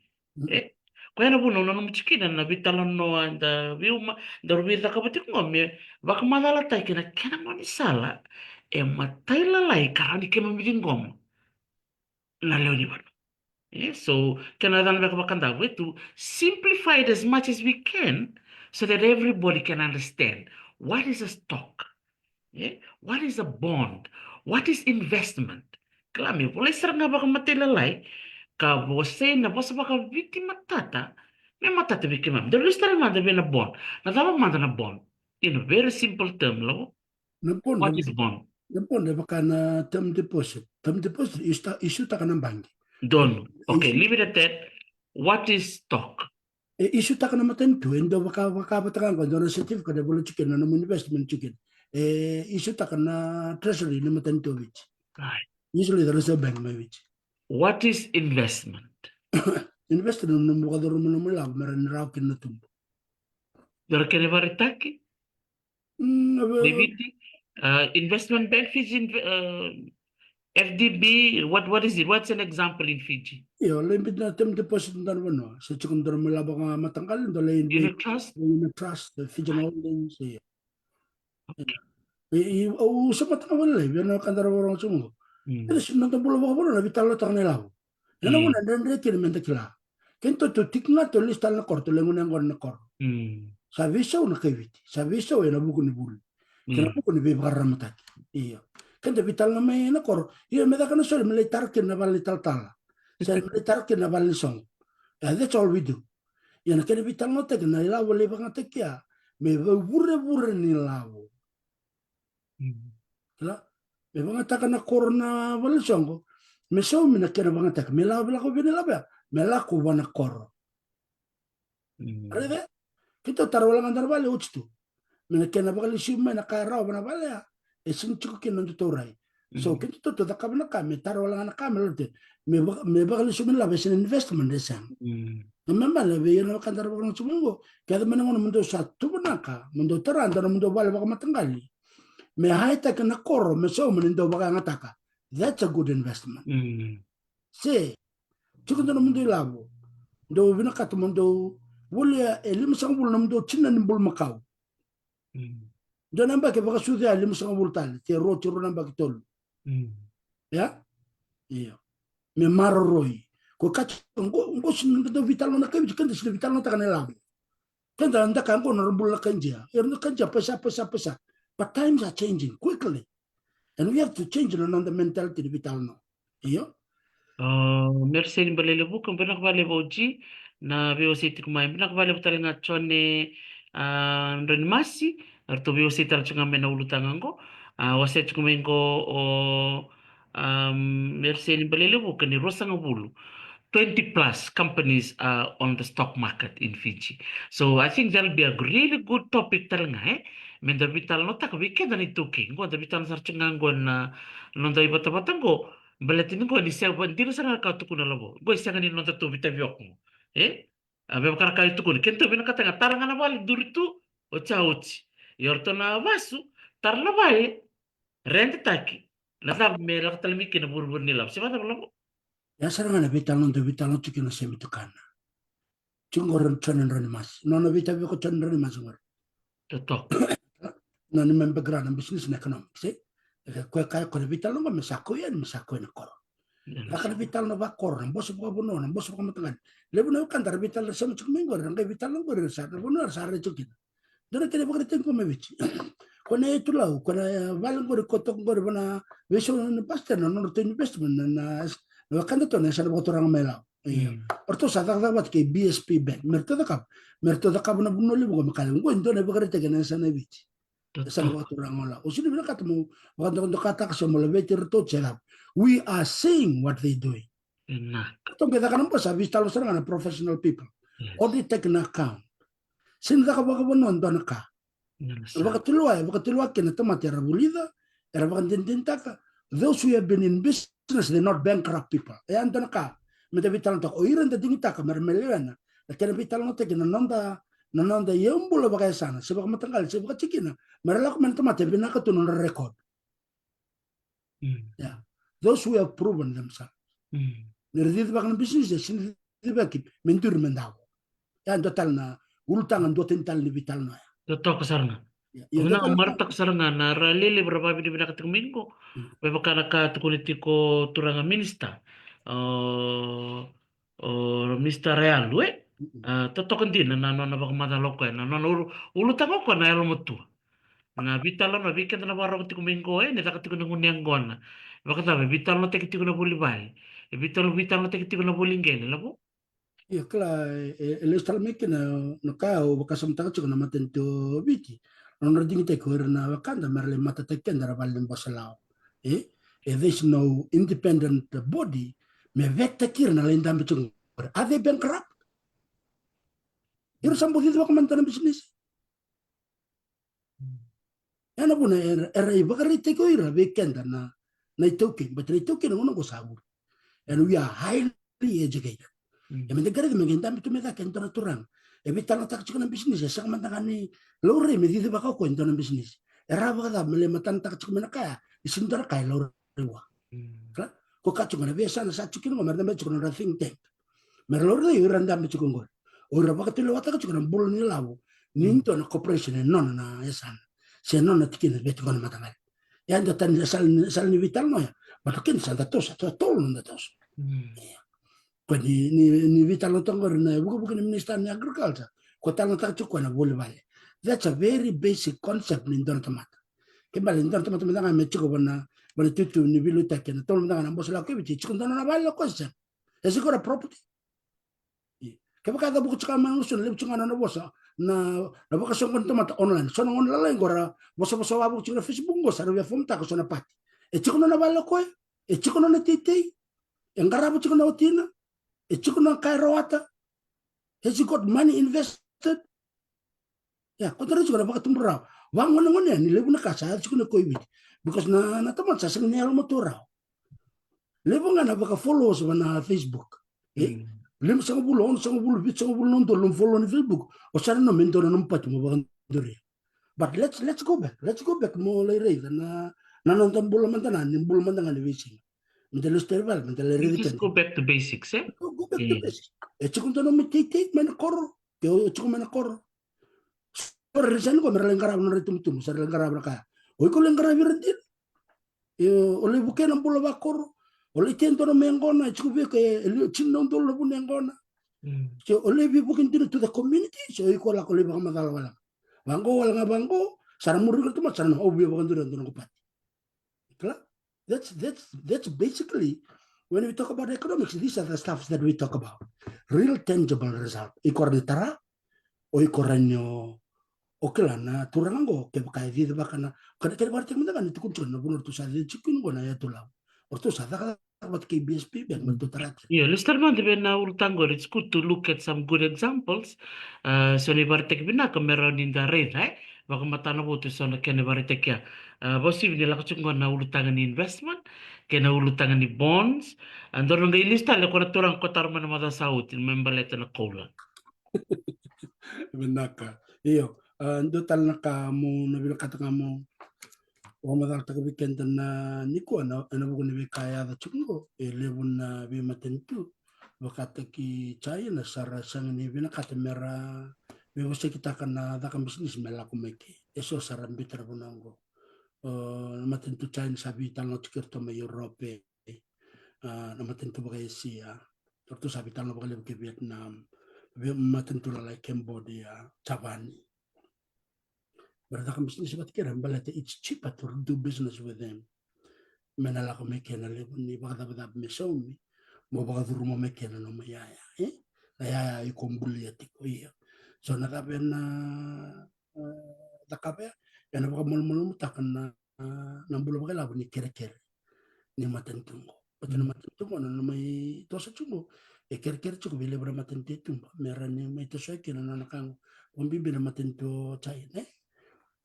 kaya na bono na mchikina na bitalon no anda viuma dorbi ta kabatik ngome bak madala tai kena ngoni sala matai lalai karani kema midin ngom na leuni bonu. Yeah, so Canada to simplify it as much as we can so that everybody can understand what is a stock, yeah? What is a bond, what is investment. Klami, boleh serang baka matelelay, ka você na você baka vítima tata, me matata bikima. The list manda na bond. Na dama manda na bond. In a very simple term, lo. What is bond? Napon baka na term deposit. Term deposit isu ta kanang bangi. Don't. Okay, leave it at that. What is stock? Isu ta kanang matentu endo baka batakan ko dono certificate de bolo chicken na mo investment chicken. Isu ta kana treasury na matentu which. Right. Usually the reserve bank may which. What is investment? Investment no mo kadoro mo mo la meran raw kin na tumbo. Dora kene varitaki? DVT? Investment bank Fiji, FDB, what is it? What's an example in Fiji? Yo, limbit na term deposit na no. Sa chicken doro mo la baka matangkal do lay Unit trust? Unit trust, the Fijian Holdings. Okay. Sa matangkal lay, yan na kandara warang sumo. Terus nang tambulo baka na bitalo ta kanila. Yan mo na dendre kin men takila. Kento to tikna to listal na korto lengo nang na kor. Sa visa na keviti. Sa visa na buku ni bul. Kena buku ni bebar mataki. Iya. Kento vital na may na kor. Iya me da kana so me tarkin na bali tal. Sa me tarkin na bali song. That's all we do. Yan kena vital no tek na ilawo le baka tekia. Me burre ni lawo. Kala. Me banga taka na kor na bali song. Me so me na kena banga tak. Me lawo ko binila ba. Me la ko bana kor. Arede? Kita tarulang antar bali uctu. Mena kena bakal siuma na kara bana bali ya. Esin cukup kena tu torai. So kita tu tak kabana kami tarulang anak kami lote. Me bakal siuma la besin investment desan. Memang la be yana kan tarulang sumungo. Kada mena ngono mundo satu benaka. Mundo teran dan mundo bali bakal matanggali. Me haita kena koro me so menindo bakal ngataka. That's a good investment. Se cukup dan mundo labo. Do bina kata mundo wala elim sang bul namdo chinna nimbul makau. Do namba ke baka sudi elim sang bul tal te ro tiro namba ke tol. Ya? Iya. Me marroi. Ko kat ngo sin do vital na ke kan sin vital na ta kanela. Kan da anda kan ko narbul na kanja. Erno kanja pesa. But times are changing quickly. And we have to change the mentality vital no. Iyo. Merci ni balele bukan pernah bale boji na VOC kumai pernah bale butale ngachone ndoni masi arto VOC tar chunga mena ulutangango wase chukumengo o merci ni balele bukan ni rosa ngabulu 20 plus companies are on the stock market in Fiji. So I think that'll be a really good topic talanga Menda vital no tak weekend ni tuki. Ngo da vital sar cengango na nonda ibata batango. Baletin ko ni siya bandir sa ka tukuna labo. Go siya ni nonda tu vitaviok mo. Abe kara ka tukun. Kento bina katanga taranga na bali duritu o chauchi. Yorto na vasu tar na bali rent taki. Na tab mera talmiki na burbur nila. Siya ba labo? Ya saranga na vital no tuki na semi tukana. Chungor chonen rani mas. Nono vitavio chonen rani mas ngor. Totok. Na ni member grana business na economics. Kue kaya kore vital no mesako ya mesako na koro. Lakana vital no ba koro. Boso buka bono na boso buka matangan. Lebu na kan tar vital na semi chuk mingor. Ngai vital no gore sa. Bono sa re chukin. Dona tele bakar tenko me vici. Kona itu lau. Kona valang gore kotok gore bana. Weso na pastor na nono to investment na wakanda to na sa orang melau. Orto sa takbat ke BSP bank. Merto da kap na buno libu ko makali. Ngo ndo na bakar tege na sa na vici. Sa orang melau. Usini bila katamu wakanda kata kasi mo labeti rto chelap. We are seeing what they doing. Katong kita kanang pa sa vista lo sa nga professional people. Or they take an account. Sino ka baka bonon do na ka. Baka tuluwa kina tamati rabulida. Era baka dindinta ka. Those who have been in business, they're not bankrupt people. Ayan do na ka. Mita vital to o iran da dingita ka mermeliana. Kaya vital no te kina nonda yembula baka sana. Sebab matanggal sebab cikina. Merela ko man tamati binaka to no record. Yeah. Those who have proven themselves. Nerdit baka ng business sin dibaki mentur mendaw. Yan total na ultangan do tental ni vital na. Totok kasarna. Una umartak saranga na ralili berapa bini bina katingmin ko. Beba kana ka tukuniti ko turanga minista. Mr. Real we. Totok din na no na baka matalok na no ulutang ko na elo mutu. Na vital na weekend na baro katingmin ko ni takati ko ngunyang gona. Baka tabe vital no tekiti ko na buli bay. Vital no tekiti ko na buli ngene labo. Ya kala elestal mekina no kao baka samtaka chiko na matento viti. Non dingite ko na wakanda merle mata tekenda rabalin bosalao. There's no independent body me vekta kirna lendam bitung. Are they bankrupt? Iro sambo dito baka mantana business. Yana puna era ibakari teko ira vekenda na itokin, but itokin no go sabu. And we are highly educated. Yang mendengar itu mengentam itu mereka kentor turang. Vital tak cukup bisnis ya, sang mantangani lori medida baka ko enton bisnis. Era baka melematan tak cukup menaka, isintor kay lori wa. Ko ka cukup na biasa na sa cukup ngo merda cukup na think tank. Merlori yo randa me cukup ngor. Ora baka tilo wata cukup na bulu ni labu. Ninto na corporation non na yasan. Se non na tikin betu kon matangal. Ya ndo tan sal ni vital no ya. Batakin sa datos tol no datos. Ni vital no tongor na bukan minister ni agriculture. Kota no tak cukup na bulu bale. That's a very basic concept ni ndon tomat. Kembali ndon tomat mendanga me cukup na tutu ni bilu taken. Tol mendanga na bosla ko bici cukup ndon na bale question. Is it got a property? Kaya kada buku cukup manusun lebu cukup na bosa na baka songkon tomat online. So ngon lalay gora bosa wabu cukup na Facebook go sa review form ta ko na pati. Cukup na bale ko cukup na titi. Yang karabu cukup na utina. Cukup na kairowata. Has he got money invested? Ya, kau terus juga dapat tumbuh. Wang ngon ya, ni lebu nak kasar cukup na koi bit. Because na teman saya sering nyal motorau. Lebu ngan apa follow sama Facebook. Lem sangat bulu bit sangat bulu nonton lem follow ni Facebook. Osar na mentor na empat mo bagan duri. But let's go back. Let's go back mo lay na nonton bulu mantanan ni wisi. Let's go back to basics, eh? Go back to basics. Cukup tu nama titik mana kor, cukup mana kor. Resign ko mereka lengkap na tum sa lengkap mereka. Oy ko lengkap virentin. Oleh bukan ang pula bakor. Oleh tiento na mengona cukup ke cinnong tol na pun mengona. So oleh bukan to the community. So oy ko la ko lebih magal wala. Bangko wala nga bangko. Sarang murid ko tumat sarang obi bukan tu kupat. That's basically when we talk about economics. These are the stuff that we talk about. Real tangible result. Ikor ditara o ikoranyo. Okay lah na turang go ke kaya di ba kana kada berarti mendengar itu kunci na bunur tu sa cikin go na ya tulang. Orto sa wat KBSP biar bentuk terakhir. Yeah, listarman de na ultangor, it's good to look at some good examples. So ni bartek bina kamera ninda red, baka matana po to so na kene bartek ya. Bosi ni lakachungo na ulutangan ni investment, kena ulutangan ni bonds, andor nga ilista le kona turang kotarman na mada saut in membaleta na kola. Benaka. Iyo, ndo tal na ka mo nabila katanga mo. Wamadal taka weekend na niko na buko ni kaya da chungo elebun na bi matentu wakata ki chai na sara sang ni bina kata mera bi wase kita kana da kan bisnis mela ko meki eso sara bitter bunango matentu chai na sabi tango tikirto ma Europe na matentu bagai Asia tortu sabi tango bagai ke Vietnam bi matentu la Cambodia Javani. Berarti kami bisnis buat kira, balete it's cheaper to do business with them. Menala ko mekena lebu ni baka dapat mesomi, mo baka duru mo mekena no mayaya, na yaya ikombuli atiko iya. So nakabe na takabe, yana baka mulmul mutakan na bulo baka labu ni kere-kere ni matentungo. Pati na matentungo na may tosa chungo, kere-kere chuko bile bra matentungo, meron ni may tosa kina na nakang kumbibi na matento chay,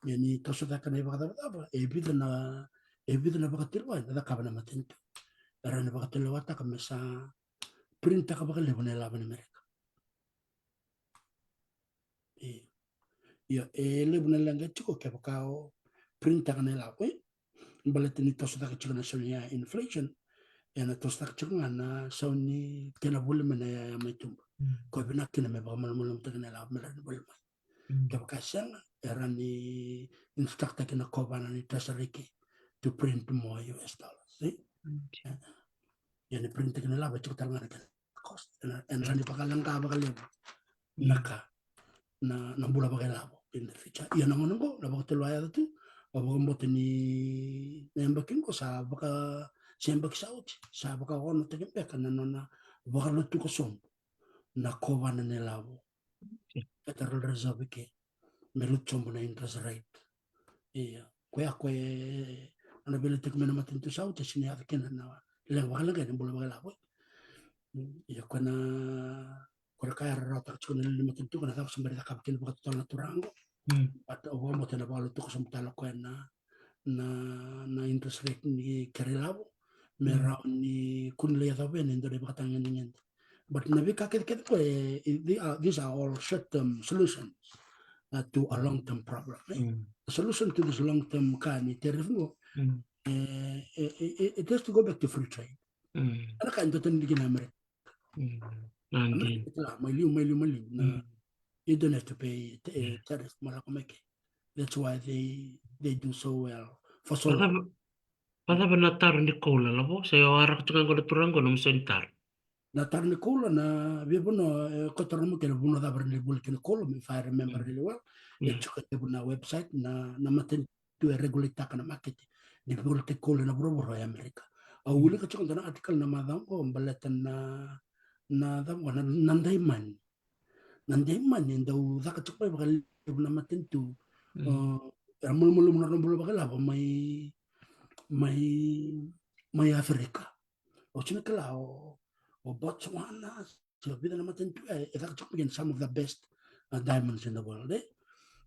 Yani toso da kana iba kadaba ebida na bakatilwa da kabana matento era na bakatilwa ta kamesa print ka bakale bune la bune Amerika le bune la ngatiko ke bakao print ka na la baletini toso da ka na sonia inflation yana toso da ka na soni kena bule mena ya maitumba ko bina kena me ba malmulum ta na la mera bule ke bakasanga era ni instructor kina kobana ni treasury to print more US dollars. Yani print kina laba cukup tangan kan cost. And rani pakalang ka bakalim naka na bula bakal labo in the future. Iya nangon ko na bakal telwaya tu. Abang bote ni nembakin ko sa baka sembak sauti sa baka kono tegempe kana na bakal lutu ko som na kobana ni labo. Federal Reserve ke melut chombo na interest rate. Iya, kue ana bela tek mena matentu sau te sini ave kena na le wala ga bola wala bo. Iya kona kora kaya rata chuna le matentu kana ta sembari ta kapken buka tola turango. At obo mo tena balo tu kusum tala ko na interest rate ni kerelabo mera ni kun le ya ben ndo le bakatanga ni. But nabi kaket ko these are all short-term solutions to a long-term problem. The solution to this long-term it has to go back to free trade. Ano ka ito tanigin Amerika? Mali. You don't have to pay tariff. That's why they do so well for so long. Pada benatar ni kola labo, saya arak tukang ko turang ko nung sentar. Natar ni kola na bibuno kotormo kena buno da berni bul kena kola if I remember really well. Itu na website na maten tu regulate kana market di bul te kola na bro ya Amerika. Awuli ka chukang na article na madam ko balatan na dam wana nandaiman indaw zaka chukay bakal na maten tu mulum na bul bakal ba may Afrika. O chinakala o Botswana, so bida na matentu some of the best diamonds in the world.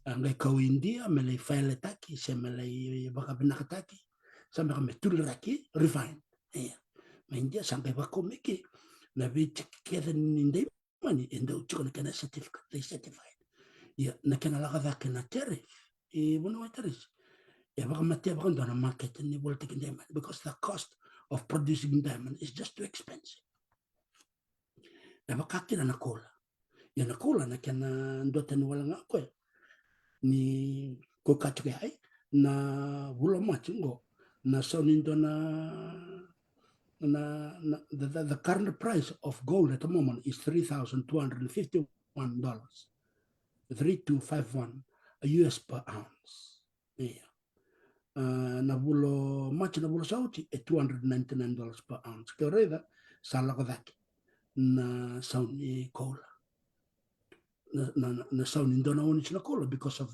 Ngay ko India, malay file taki, sa malay baka binakataki, sa mga metulraki, refined. May India, sa kay bako miki, na bitik kaya ninday money, and the ucho na kana certificate, they certified. Na kanalaka na tariff, wala tariff. Baka matya baka doon ang market ni Baltic diamond because the cost of producing diamond is just too expensive. Bakaki na kola. Yan na kola na kaya na ndote ni wala nga ako ni kukachuke ay na wula machingo na so nindo the current price of gold at the moment is $3,251. 3,251 US per ounce. Na bulo sauti e $299 per ounce. Kaya reda sala ko daki na sound ni cola. Na sound in dona unis na cola because of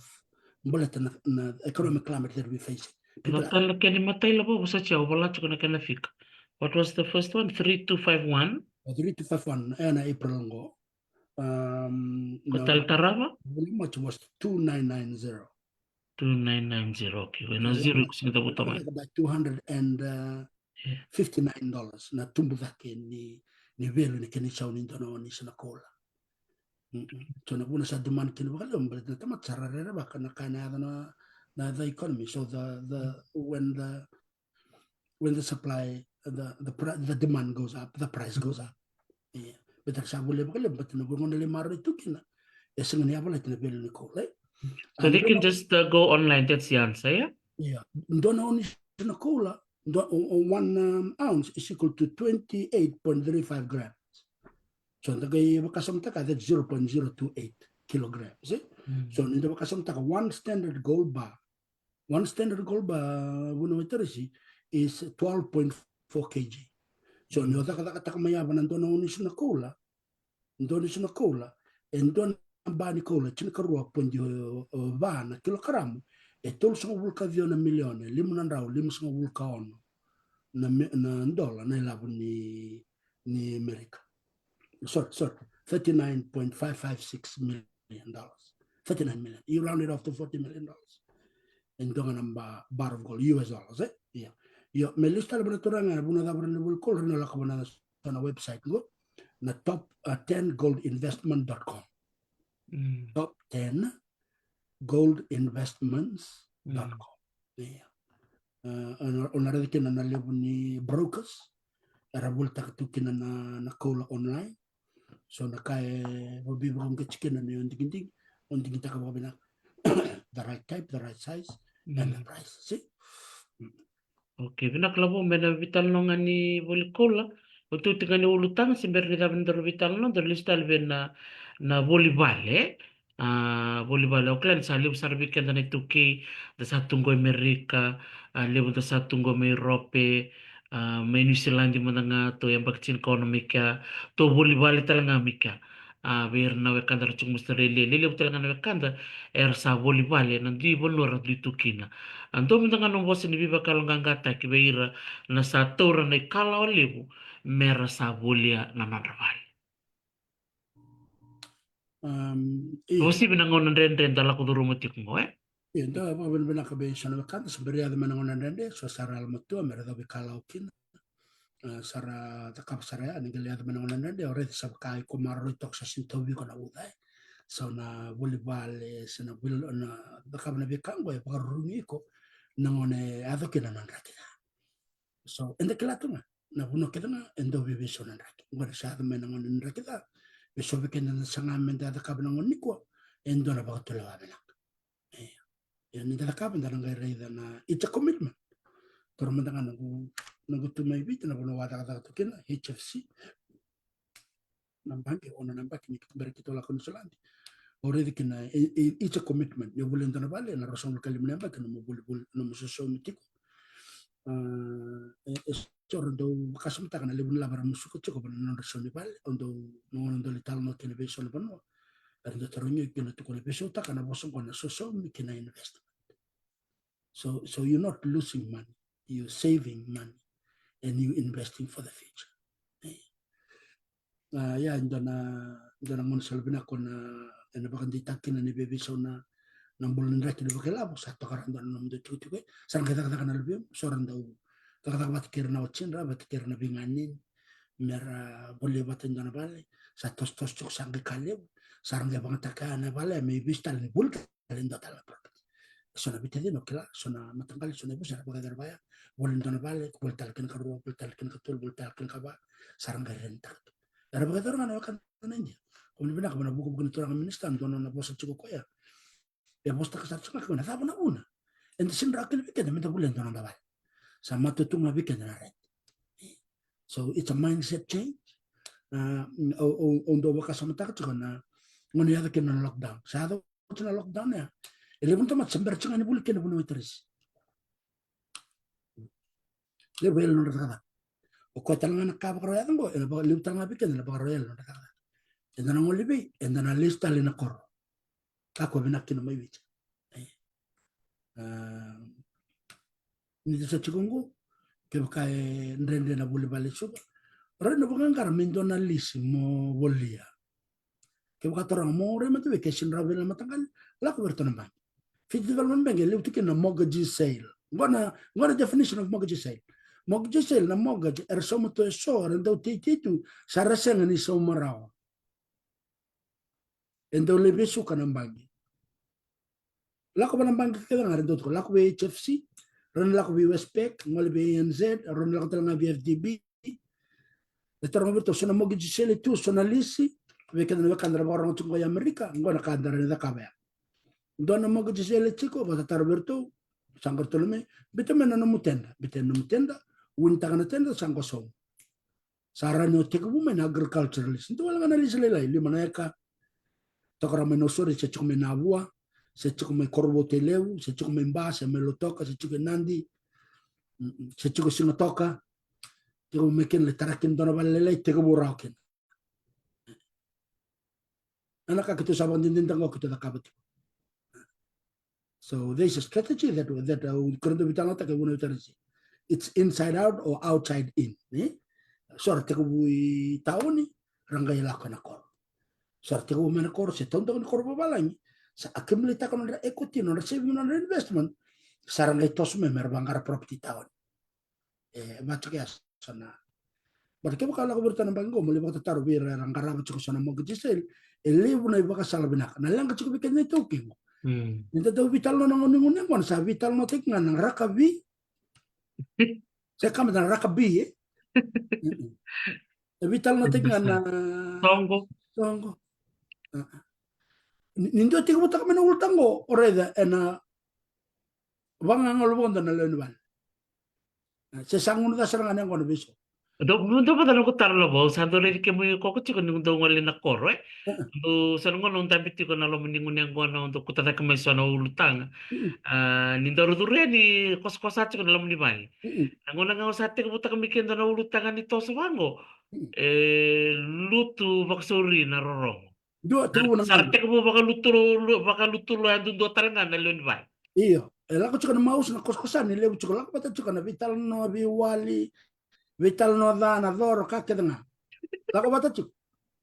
economic climate that we face. Kalau kena matai labo basa siya wala chukuna kena fika. What was the first one? 3251. 3251 and April ngo. Kotal Tarava? How much was 2990? 2990. Okay. When I zero kusinga butama. About $259 na tumbu zake ni velu ni kenisha unindono ni sina kola. So na buna sa demand kini bakal mbali na tama tsarare baka na kana na the economy. So when the supply the demand goes up, the price goes up. Yeah. Betar sa bule bakal but na bungo nili maro itu kina. Eseng ni apa lagi na velu ni kola. So they can just go online. That's the answer, yeah? Yeah. Ndono ni sina kola. 1 ounce is equal to 28.35 grams. So nagay makasamtaka that's 0.028 kilograms. So nito makasamtaka one standard gold bar is 12.4 kg. So nyo taka mayaba nandono unis na cola, and don bani cola chinkarua pondi vana kilogramu e tol sa vulka na milione limu sa vulka ono na dola na ilabu ni America. Sorry, $39.556 million. 39 million. You round it off to $40 million. And don't number bar of gold, US dollars, eh? Yeah. Yo, me lista la banaturanga na buna da bana bul kol na la kabana na website go na top10goldinvestment.com. Top 10 goldinvestments.com. Yeah. Onara kina na lebu ni brokers. Arabul takatukin na kola online. So na kaya mabibigong kachikin na yung diging takababina the right type, the right size, and the price. See? Okay, vinaklavo mena vital nonga ni volikola. Utu tingani ulutang simber ni dapat ndor vital non ndor listal na volleyball volleyball oklan salib sarbikan dan itu ke da satunggo Amerika lebu da satunggo Europe may New Zealand di mana to yang bakcin ekonomika to volleyball talanga mika ver na wekanda chung mustarele lele talanga na wekanda sa volleyball nandi bolora di tukina anto minta no bosi ni biba kalongangata ki beira na sa tora na kala lebu mera sa volia na nanravai. Bosi binangon ren dala ko duro matik mo Ito apa benar kabe sana kan sebenarnya ada manangon nande so sara almatu mera da bikala okin sara takap sara ani gele ada manangon nande already sabkai ko marro tok sa sintobi ko na udai so na volleyball sana bil na bakab na bikango e pagarungi ko nangone ada kina nanraki so ende kilatuma na buno kidana endo bibi so nanraki ngora sa ada manangon nanraki da beso bikenda na sanga menda ada kabnangon niko endo na bakatula abena yani da kapan da ngai reida na it's a commitment pero mandanga nagu tumai bit na bono wada da to kena HFC nambange ona nambaki ni berkito la konsulandi already kena it's a commitment yo bulen na vale na rason kali mnamba kana mo bul no mo so mitiko do kasum ta kana lebun la bara musuko choko bana no rason vale ondo no ndo lital no kene be son bano arda taronyo kena to kone peso ta kana boson kona so kena investment. So you're not losing money, you're saving money and you're investing for the future. Ya ndana mon salbina kona ena bakan ditakin na ni bebe so na nambulan raki ni bakela sa tokaran dan nom de tutu ke sarang kita kana lebih soran dau kata batikir na wacin ra batikir na binganin mera boleh batin dana bale sa tos cok sang kale sarang dia banget takana bale me bistal ni bul kalen datala sona bitedi no kila sona matangkali sona ibu sarang bagadar baya boleh dana bale bol talkin karua bol talkin katul bol talkin kaba sarang garenta era bagadar ngana wakan nanya kung bina ka na buko turang minister dono na bosa chuko koya ya bosta ka sa chuko na tabo na una and sin rakil weekend meta bulen dono na bale sa matutunga weekend na red. So it's a mindset change. Ondo wakasama taka na ngoni yada kena lockdown. Sa hado na lockdown ya. Ele bunta mat sambar changa ni buli kena bunu iteris. Le bel no rada. O ko tanga na ka bakro yada ngo ele ba lim tanga biken ele bakro yel no rada. Enda na ngoli bi enda na lista le na kor. Ka ko bina kina mai wich. Ni sa chikungu ke kai ndende na buli bali suba rena bangangara mindona lisi mo bolia ke ka torang mo re mate vacation ravel matangal la ko bertona ba festival man benge le tuki na mortgage sale ngona definition of mortgage sale. Mortgage sale na mortgage er somo to so renda utitu saraseng ni so marao endo le besu kana bangi la ko ban bangi ke ngare dot ko la ko HFC ron la ko Westpac ngol be NZ ron la ko tala BFDB le torong berto sona mortgage sale tu sona lisi ve ke na kandra borong tungo ya Amerika ngona kandra da kabea dona mortgage sale chiko bata tar berto sangor tolome bitemena no mutenda winta kana tenda sangko so sarano tekubu men agriculturalist nto wala kana lisela lima na eka tokara menosore se chukume nabua se chukume korbo teleu se chukume mba se melotoka se chukume nandi se chukume sinotoka tekubu meken le tarakin dona balele tekubu rauken anaka kito sabang din tango kito nakabati. So there's a strategy that kurendo bitanga ta kebuno tarisi. It's inside out or outside in. Sor tekubu taoni rangai lakana kor. Sor tekubu mena kor se tonto kon kor balangi. Sa accumulate kon equity no saving no investment sarangai tosme merbangara property taon. Baca ya sana. Barke bakala ko bertan bango mo liba taru bir rangara baca sana mo gijisel. Elebu na ibaka salabina. Na lang kacuk bikin itu kingo. Ninta daw vital no nanguningunin mo sa vital no tek nga ng rakabi. Sa kama ng rakabi vital no tek nga na Tongo. Nindo tek mo kami ng ultang go oreda na wangang olbon na lenban. Sa sangun da sarangan ng kono biso. Do pa tanong ko tarlo bo sa do rin kemo ko ko chiko ning do ngoli na koro do sa ngono tapi ko na lo miningun yang ko na untuk kutata kemay so na ulutang ni do dure ni kos-kosa chiko na lo minibay ngona nga usate ko buta kami kendo na ulutangan nito sa bango lutu baksuri na rorong Dua tu na sarte ko baka lutu lo andun do tarangan na lo minibay iyo ela ko chiko na maus na kos-kosan ni lebu chiko la ko pata chiko na vital no biwali vital no dana doro kakedanga lako bata chuk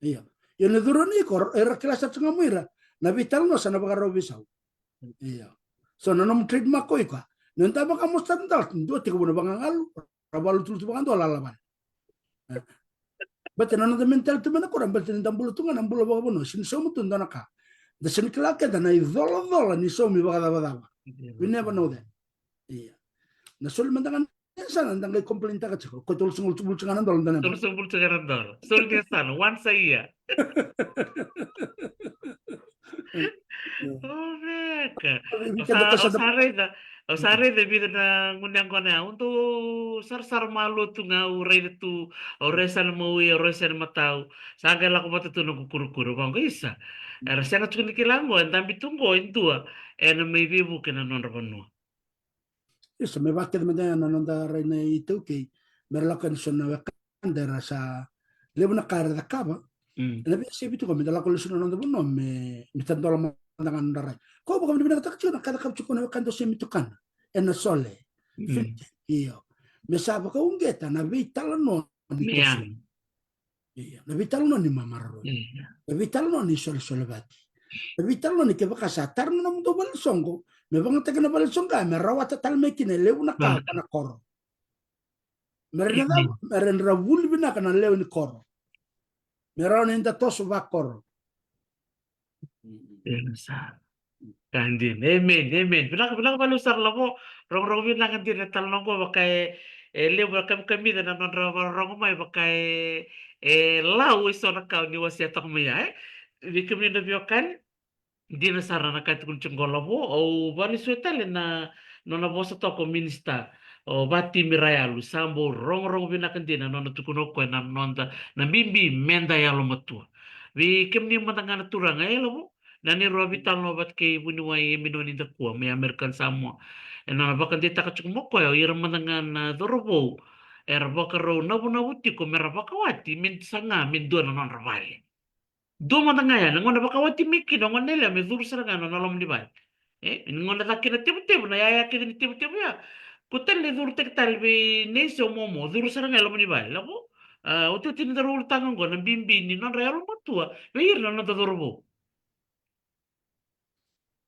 iya yo ne duro ni kor era klasa tsunga muira na vital no sana baka robisau iya so no nom trademark ko ika non ta baka mustandal do te ko banga ngalu rabalu tul tu banga do lalaban bete no de mental tu mena koram bete ndambulo tunga nambulo baka bono sin so mutun dona ka the sin klaka dana idolo ni so mi baka da we never know that iya na sul mandangan sana ndang kay komplenta ka chiko ko tul sungul tsubulangan dol dana terus sebut sekarang dor sorry biasa once a year oh mereka Osare de vida na ngunang ko na untuk sar malu tu ngau rei tu oresan maui oresan matau saga la ko mata tu no kuru bang isa era sanga tu ni kilango entambi tungo intua ena mai vivu que na non rabano Isso me va que de manhã não anda reina e tu que me relaca no sono da sa levo na cara da cava na via se bitu come dalla collezione non devo mi tanto la mandangan ndara ko ba kami binata kacuna kada kapchu na kando se mitukan en sole io me sabo ko ungeta na vital no iya na vital no ni mamarro na vital no ni sol bati na vital no ni ke baka sa tarno na mundo bal songo me bang tega na bal songa me rawata tal mekine lewu na ka na koro merenda vulbi na kana lewu ni koro meron inda tosu va koro Kandin, amen. Bilang kalau sar lamo, rong bilang kan dia tal nongko pakai lebar kami dan rong mai pakai lau iso na kau ni wasia tok maya di kami na biokan di na sarana ka tukun chungolabo o bani suetale na nona bosa toko minista o bati mirayalu sambo rong binakan dia na nona tukun ko na nonda na bimbi menda ya lo matua. Vi kami matangana turang ay lo nani robital no bat kay bunuay minoni da kuwa may American Samoa na bakan dita ka chukmo ko ira manangan dorobo era baka ro na wuti ko mera baka wati min sanga min do na non ravali do mananga ya ngona baka wati miki no ngona le me dur saranga no lom di bai ngona takina tibu na ya kini tibu ya Kutel le dur tek talbe ne so momo dur sarang elo mani bai labo. Utu tin dar ul tangan go na bimbi ni non realo matua. Beir na nota dorbo.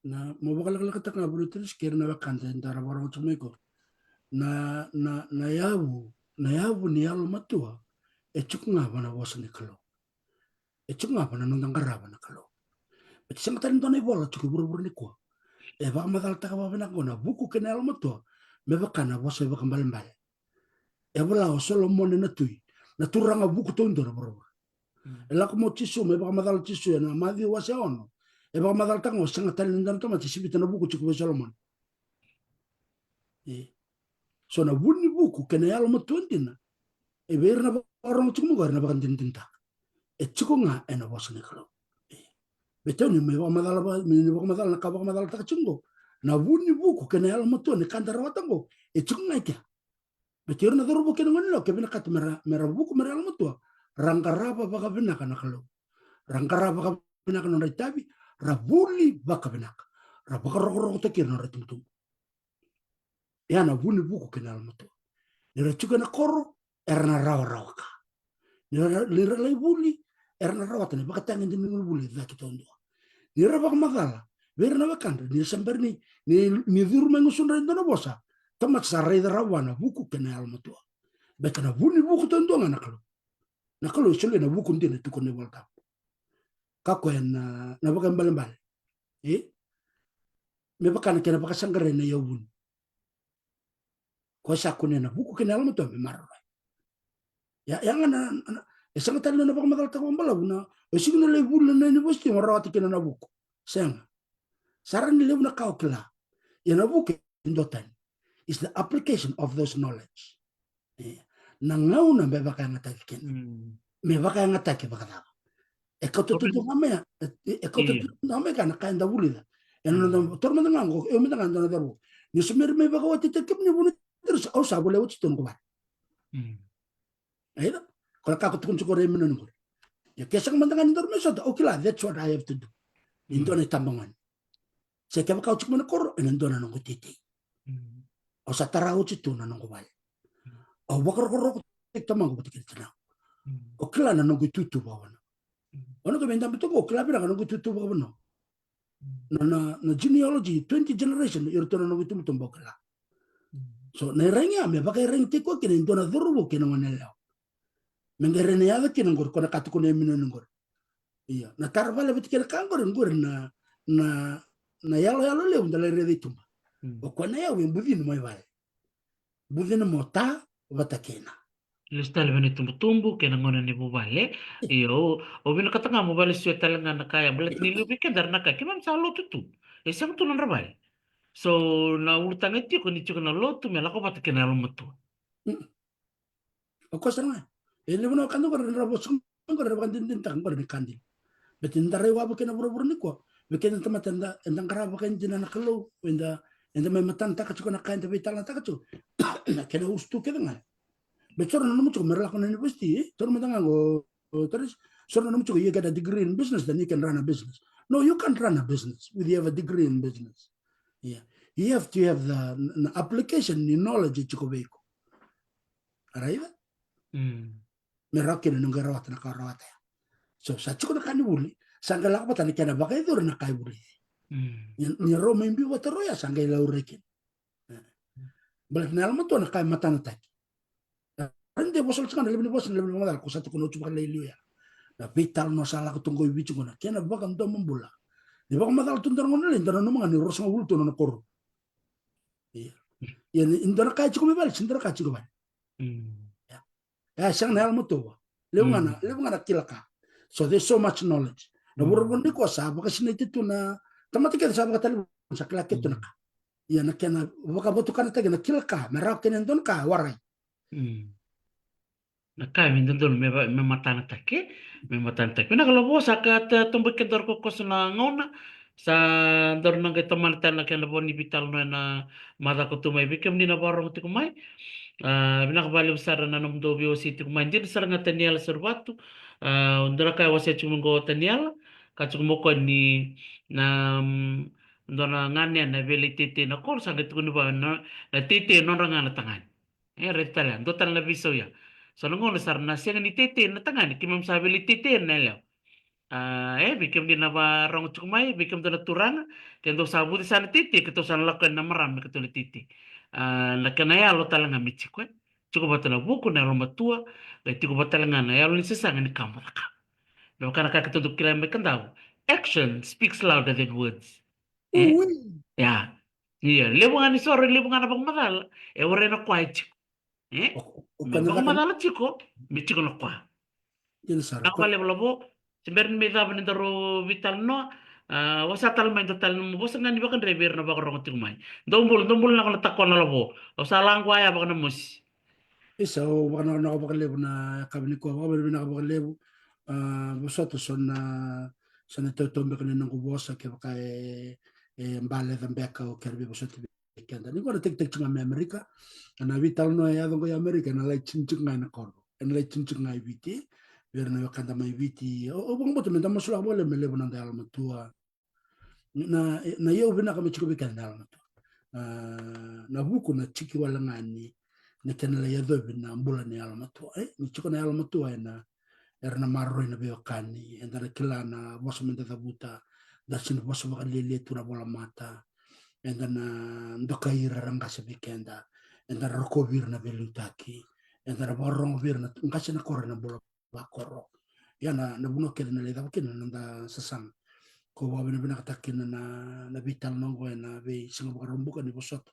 Na mo bakal kala kata nga bulu terus kira na bakanta ndara barang tumiko. Na yabu ni yalo matua. E chuk nga bana wasa ni kalo. E chuk nga bana nondang karaba na kalo. Beti sang tali ndona ibola chuk buru-buru ni kwa. E baka madal taka babena kona buku kena yalo matua. Me baka na wasa e baka mbal-mbal. E wala o solo mone na tui. Na turanga buku to ndora buru. E lako mo tisu me baka madal tisu ya na madhi wasa ono. E baka madal taka o sanga tali ndona tama tisibita na buku chuk wasa lomon. So na wuni buku kena yalo matua ndina. E beir na orang chuk mugar na baka ndintinta. E chuko nga e na wasa ni kalo. Betul ni me baka madal na kabaka madal taka chungo. Na wuni buku kena yalo matua ni kandara watango. E chuko nga ikia. Betul na doro buku ngon lo kebina kat mera buku mera yalo matua. Rangkaraba baka bina kana kalo. Rangkaraba baka bina kana rai tabi. Rabuli baka bina. Rabaka roko-roko tekir na rai tum-tum. Ya na wuni buku kena yalo matua. Nira chuka na koro erna rawa-rawa ka. Nira lai buli erna rawa tani baka tangin din buli da kita ondo. Nira baka magala. Vera na bakanda ni sambar ni duru mengusun rai ndona bosa. Tamat sarai da rawana buku kena yalo matua. Beka na wuni buku tondo nga nakalo. Nakalo isole na buku ndina tuko ne World Cup. Kako na baka mbal-mbal. Me baka na kena baka sanggare na yawun. Ko sa kune na buku kena yalo matua me marro. Ya yang ana sangat tali na baka madal tako mbala na signo le bulla na university marawati kena na buku. Senga. Saran ni lewu na kau kila. Ya na buku indotan is the application of those knowledge. Na ngau na me baka ngataki ken. Me baka ngataki baka ta. E ko to ngame e ko to ngame kana kainda bulida. En no torma ngango e me ngando na daru. Ni sumer me baka wati tekep ni bunu terus au sa bole wati ton ko ba. Ayo. Kalau kako tukun cukup remen nunggu. Ya kesang mandangan indor meso. Okay lah, that's what I have to do. Indor na tambangan. Saya kaya kau cukup menekor, indor na nunggu titi. O sa tarao cito na nunggu bal. O bakar korok tek tamang ko tikit na. O kila na nunggu tutu ba wana. Ano to benda betul ko kila pira nunggu tutu ba wana. Na genealogy 20 generation irto na nunggu tutu ba kila. So na rengya me bakay reng tiko kina indor na durbo kina wanela. Mengerene yada kina ngor kona katu kona emino ngor. Iya, na tarvala beti kina kangor ngor na yalo le undala rede tumba. O kona ya wen budin mai vai. Budin mota bata kena. Listal bani tumbu kena ngona ni bubale. Iyo, o bina katanga mobile suya talanga na kaya belet ni lubi ke dar naka kimam salo tutu. Esang tu nan rabai. So na urtang itu ko ni chuka na lotu me lako bata kena lumatu. O kosanga. Ele bono kando ko rabo sum ko rabo kan din tang ko ni kandi. Betin tare wa kena buru-buru ni ko. Beken tama tanda endang karabo kan jina na kalo. Enda me matan ta kacu na kain tabi talan ta kacu. Na kena ustu ke dengar. Betul na namu cukup merlah kena university. Tor matanga go terus sore namu cukup you get a degree in business then you can run a business. No, you can't run a business with you have a degree in business. Yeah. You have to have the application in knowledge cukup baik. Alright? Merakin nung garawat na karawat ya. So sa cukup na kanibuli, sanggal ako patani kena bakay dur na kaibuli. Ni Roma imbi watero ya sanggal laurekin. Balik na alam to na kay matan tak. Hindi bosol sa kanila lebih madal ko sa tukuno chupa lelio ya. Na vital no sala ko tunggoy bichu ko na kena bakam do mambula. Di ba madal tundar ngono le ndara no mga ni rosang ulto na koro. Iya. Yan indara kay chuko mebal, sindara kay chuko ba. Ya, sang nel mutu. Leungana kilaka. So there's so much knowledge. Na burubun ni ko sa baka sinititu na tamatika sa baka tali sa kilakit to na ka. Ya na kena baka botukan ta na kilaka, merak kenen don ka waray. Nakai min dondol me matana take, me matana take. Mina kalau bosa ka tumbu ke dor ko na ngona sa dor nang ke teman tala ke na boni vital no na mada ko tumai bikem ni na barong ti kumai. Bina kabali besar na nom do bio city kumai dir sar nga tanial serbatu. Undra kai wase chumungo tanial ka chumoko ni na ndona ngane na veli tete na kol sa gitu ni ba na tete no ranga na tangan retala ndo tan la viso ya so ngol sar na siang ni tete na tangan kimam sa veli tete na leo bikem di na ba rong chukumai bikem do na turana kendo sabu di sana tete kito sana lakukan na maram kito le tete na kanaya lo talanga michikwe chuko batala buku na roma tua le tiko batala ngana ya lo ni sesanga ni kamera. No kana ka kito kila me kandau. Action speaks louder than words. Eh? Uy, Ya. Iya, lebu ngani sore lebu ngana bang madal. Ore na kwa chiko. o Me bang kanada kan madal chiko, mi chiko na kwa. yan sar Ako ko lebu lobo, semberin me daba ni daro vital no. Wasa tal main total mo bosa ngani bakan rever na baka rong tikumay. Dombol na ko na takwa na lobo. O salang kwa ya baka na mus. isa o baka na ako bakalebo na kami ko baka na ako bakalebo basta to son na sa natotombe ko ng kubosa kaya baka mbale ng beka o kerbi basta to kanda ni ko na tek nga may Amerika na vital no ya ko ya Amerika na lai chinchuk nga na korbo en lai chinchuk nga viti ver na kanda may viti o bang boto menta masula mo le melebo ng dal matua na yo bina kami chiko bikan dal matua na buku na chiki wala ngani na kenela ya dobe na mbula ni alamatua ni chiko na alamatua na erna marro na beokani endara kila na bosa menda buta da sino bosa makalele tu na bola mata endana ndoka ira ranga se bikenda endara rokovir na belutaki endara borong vir na ngase na korna bola bakoro ya na buno kele na leda kene nanda sasang ko wa bena bena katakin na vital nongo na be singo bakarombuka ni bosot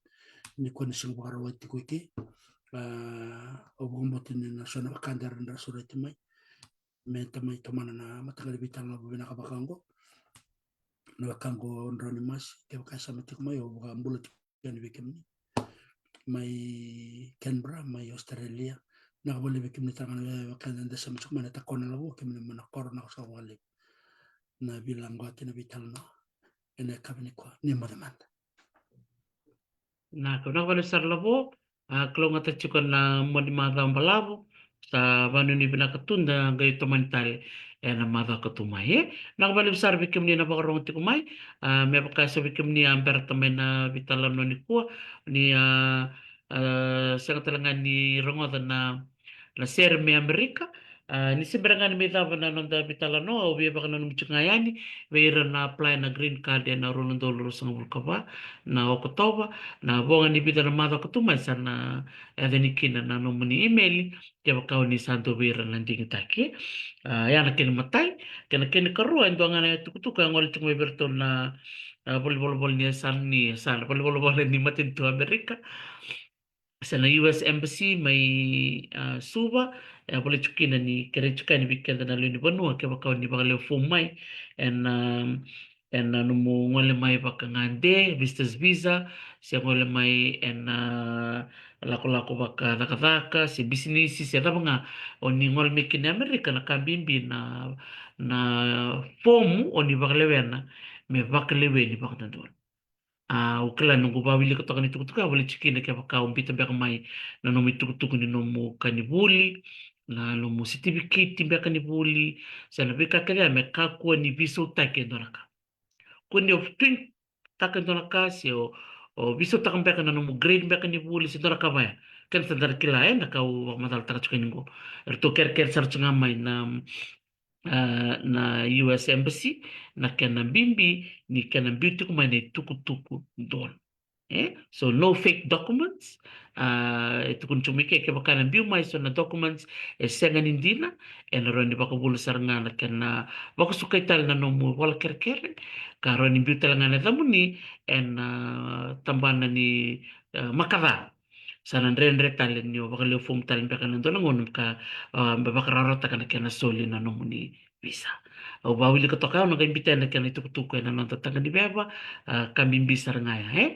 ni ko ni singo bakarawati ko iki obombotin na sona kandar na surati mai menta mai tomana na matagal bitang na bubina kabakango na bakango ndroni mas ke bakasa matik mai o buka ambulat yan bikim ni mai Canberra mai Australia na kabali bikim ni tangan na kandan da sama mana takona labo kim ni mana korona sa wali na bilang ko na bitang no ene kabini ko ni madamanda Na kuna wale sar labo, kalau ngata chiko na modi madha mbalabu, sa vanu ni bina katunda ngai tomantal na madha katumai. Na wale besar bikim ni na bakarong tikumai, me bakasa bikim ni amper tamen na vitalam no ni kuwa, ni sa katalangan ni rongoda na ser me Amerika, ni seberangan me dava na nonda vitalano, o bia baka na numchungayani, veira na apply na green card na rondo loro sa ngulkaba, na okotoba, na bonga ni bida na madho katumay sa na kina na nomuni email kaya bakaw ni santo bira ng digitaki ya na kinamatay kaya na kinakaruan ito nga na tukutuka ang ulit yung may berto na bol niya san bol ni matinto Amerika sa na US Embassy may suba boleh cukin na ni kere cukai ni bikin na ni banua kaya bakaw ni bakal fumay and numu ngole mai baka ngande visitors visa si ngole mai lako baka daka si bisnis si ada mga oni ngole mekin Amerika na kambimbi na fomu oni baka lewena me baka lewe ni baka nandun ukala nunggu bawili kutoka ni tukutuka wale chikina kaya baka umpita baka mai na nomi tukutuku ni nomu kanibuli na nomu certificate baka kanibuli sana bika kaya me kakua ni visa utake ndoraka kuni of twin takan dona kasi o biso takan beka na no grade beka ni buli si dona kabaya kan sa dar kila na ka madal tara chuka ningo erto ker sar chunga mai na US Embassy na kana bimbi ni kana beauty ko mai na tuku don so no fake documents ito kung chumike ke baka ng biu mai so na documents sengan indina en ron di baka bulu saranga na kana baka sukay tal na no mo wala kerker karon ni biu tal nga na tamuni en tamban na ni makara sa nandre tal niyo baka liyo fum tal baka nando ngon ka baka rarota kana kana soli na no ni visa o bawili ko to ka no kaimbita na kana itukutuko na nando tanga di beba kambimbi saranga ya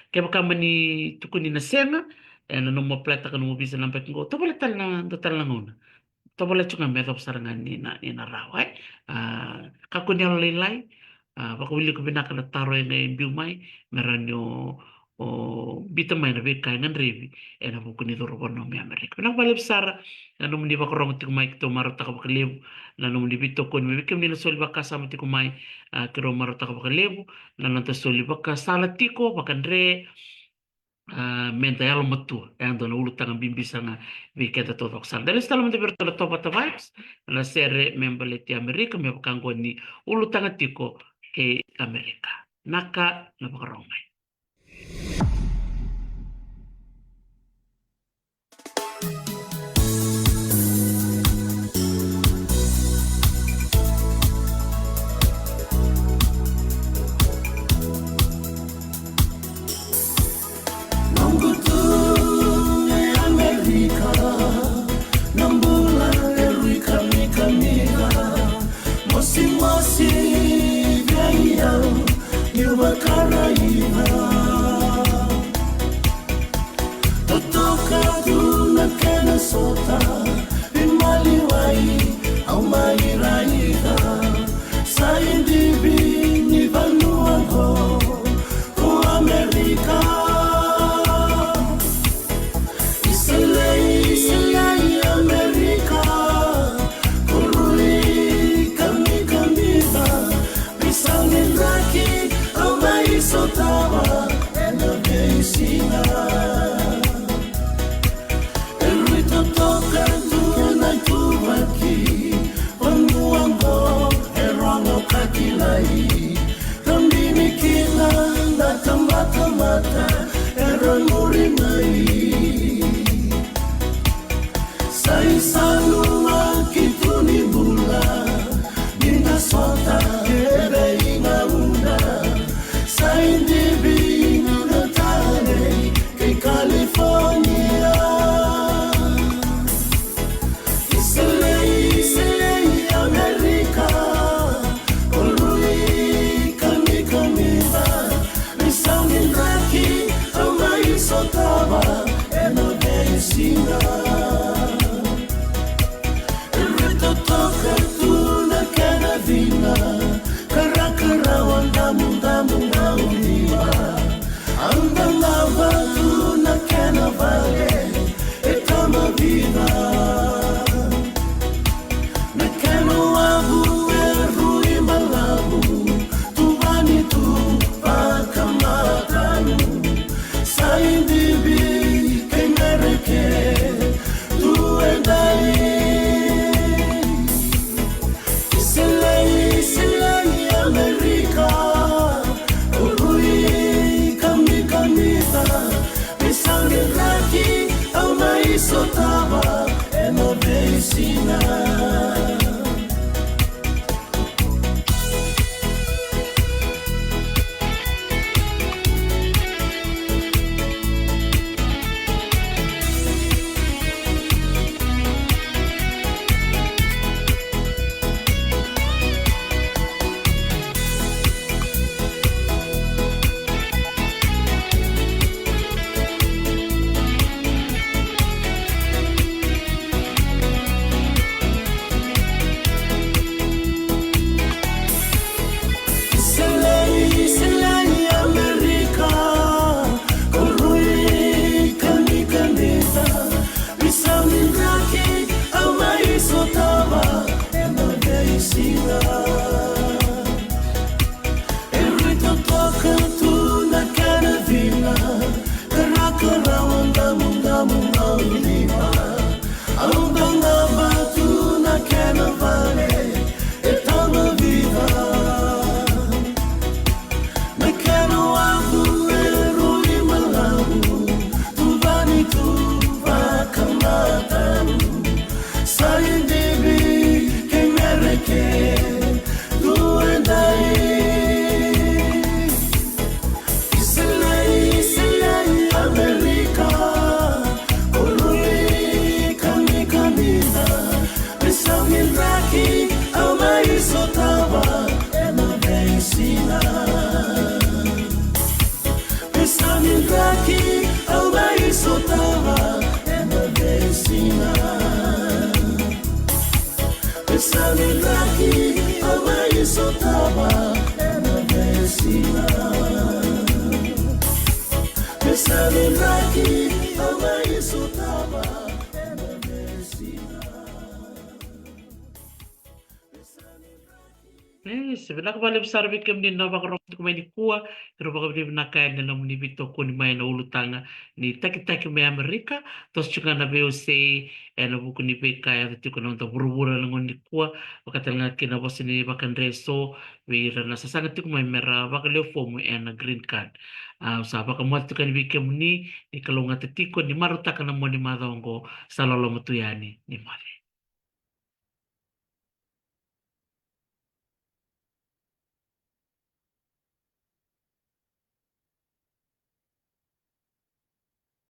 kaya baka mani tukuni na sena na nung maplata ka nung mabisa ng pek ko to total na nguna to wala chunga meto sarangan ni na rawai kakuni ang laylay baka wili ko binaka na taro na biumay meron yo o bita mai na be kai ngan revi ena buku ni doro bono me Amerika na vale sara na no mni bakrong tiku mai kito maro taka bakalebu na no mni bito kon me bikem ni soli baka sama tiku mai kiro maro taka bakalebu na nanta soli baka sala tiko bakandre menta yalo matua ando na ulu tanga bimbisanga viketa todo sal dari stala mte bertola topa ta vibes na sere membele ti Amerika me bakango ni ulu tanga tiko ke Amerika naka na bakrong mai. Besanin lagi ama isutaba enavesina. Sebenarnya kembali besar bikin di nova kerong tu kumai di kuah, kerong baka di nakai na lamu ni bito ko ni mai na ulu tanga ni taki me Amerika, tos juga na beo se na buku ni beka ya tu ko na untuk buru-buru langon di kuah, baka telnga kina bos ni bakan reso, wira na sasanga tu kumai mera baka leo fomu na green card. Sa baka mo tu kan bikin ni di kalunga tetiko ni marutaka na mo ni madongo sa lolo mutuyani ni mare.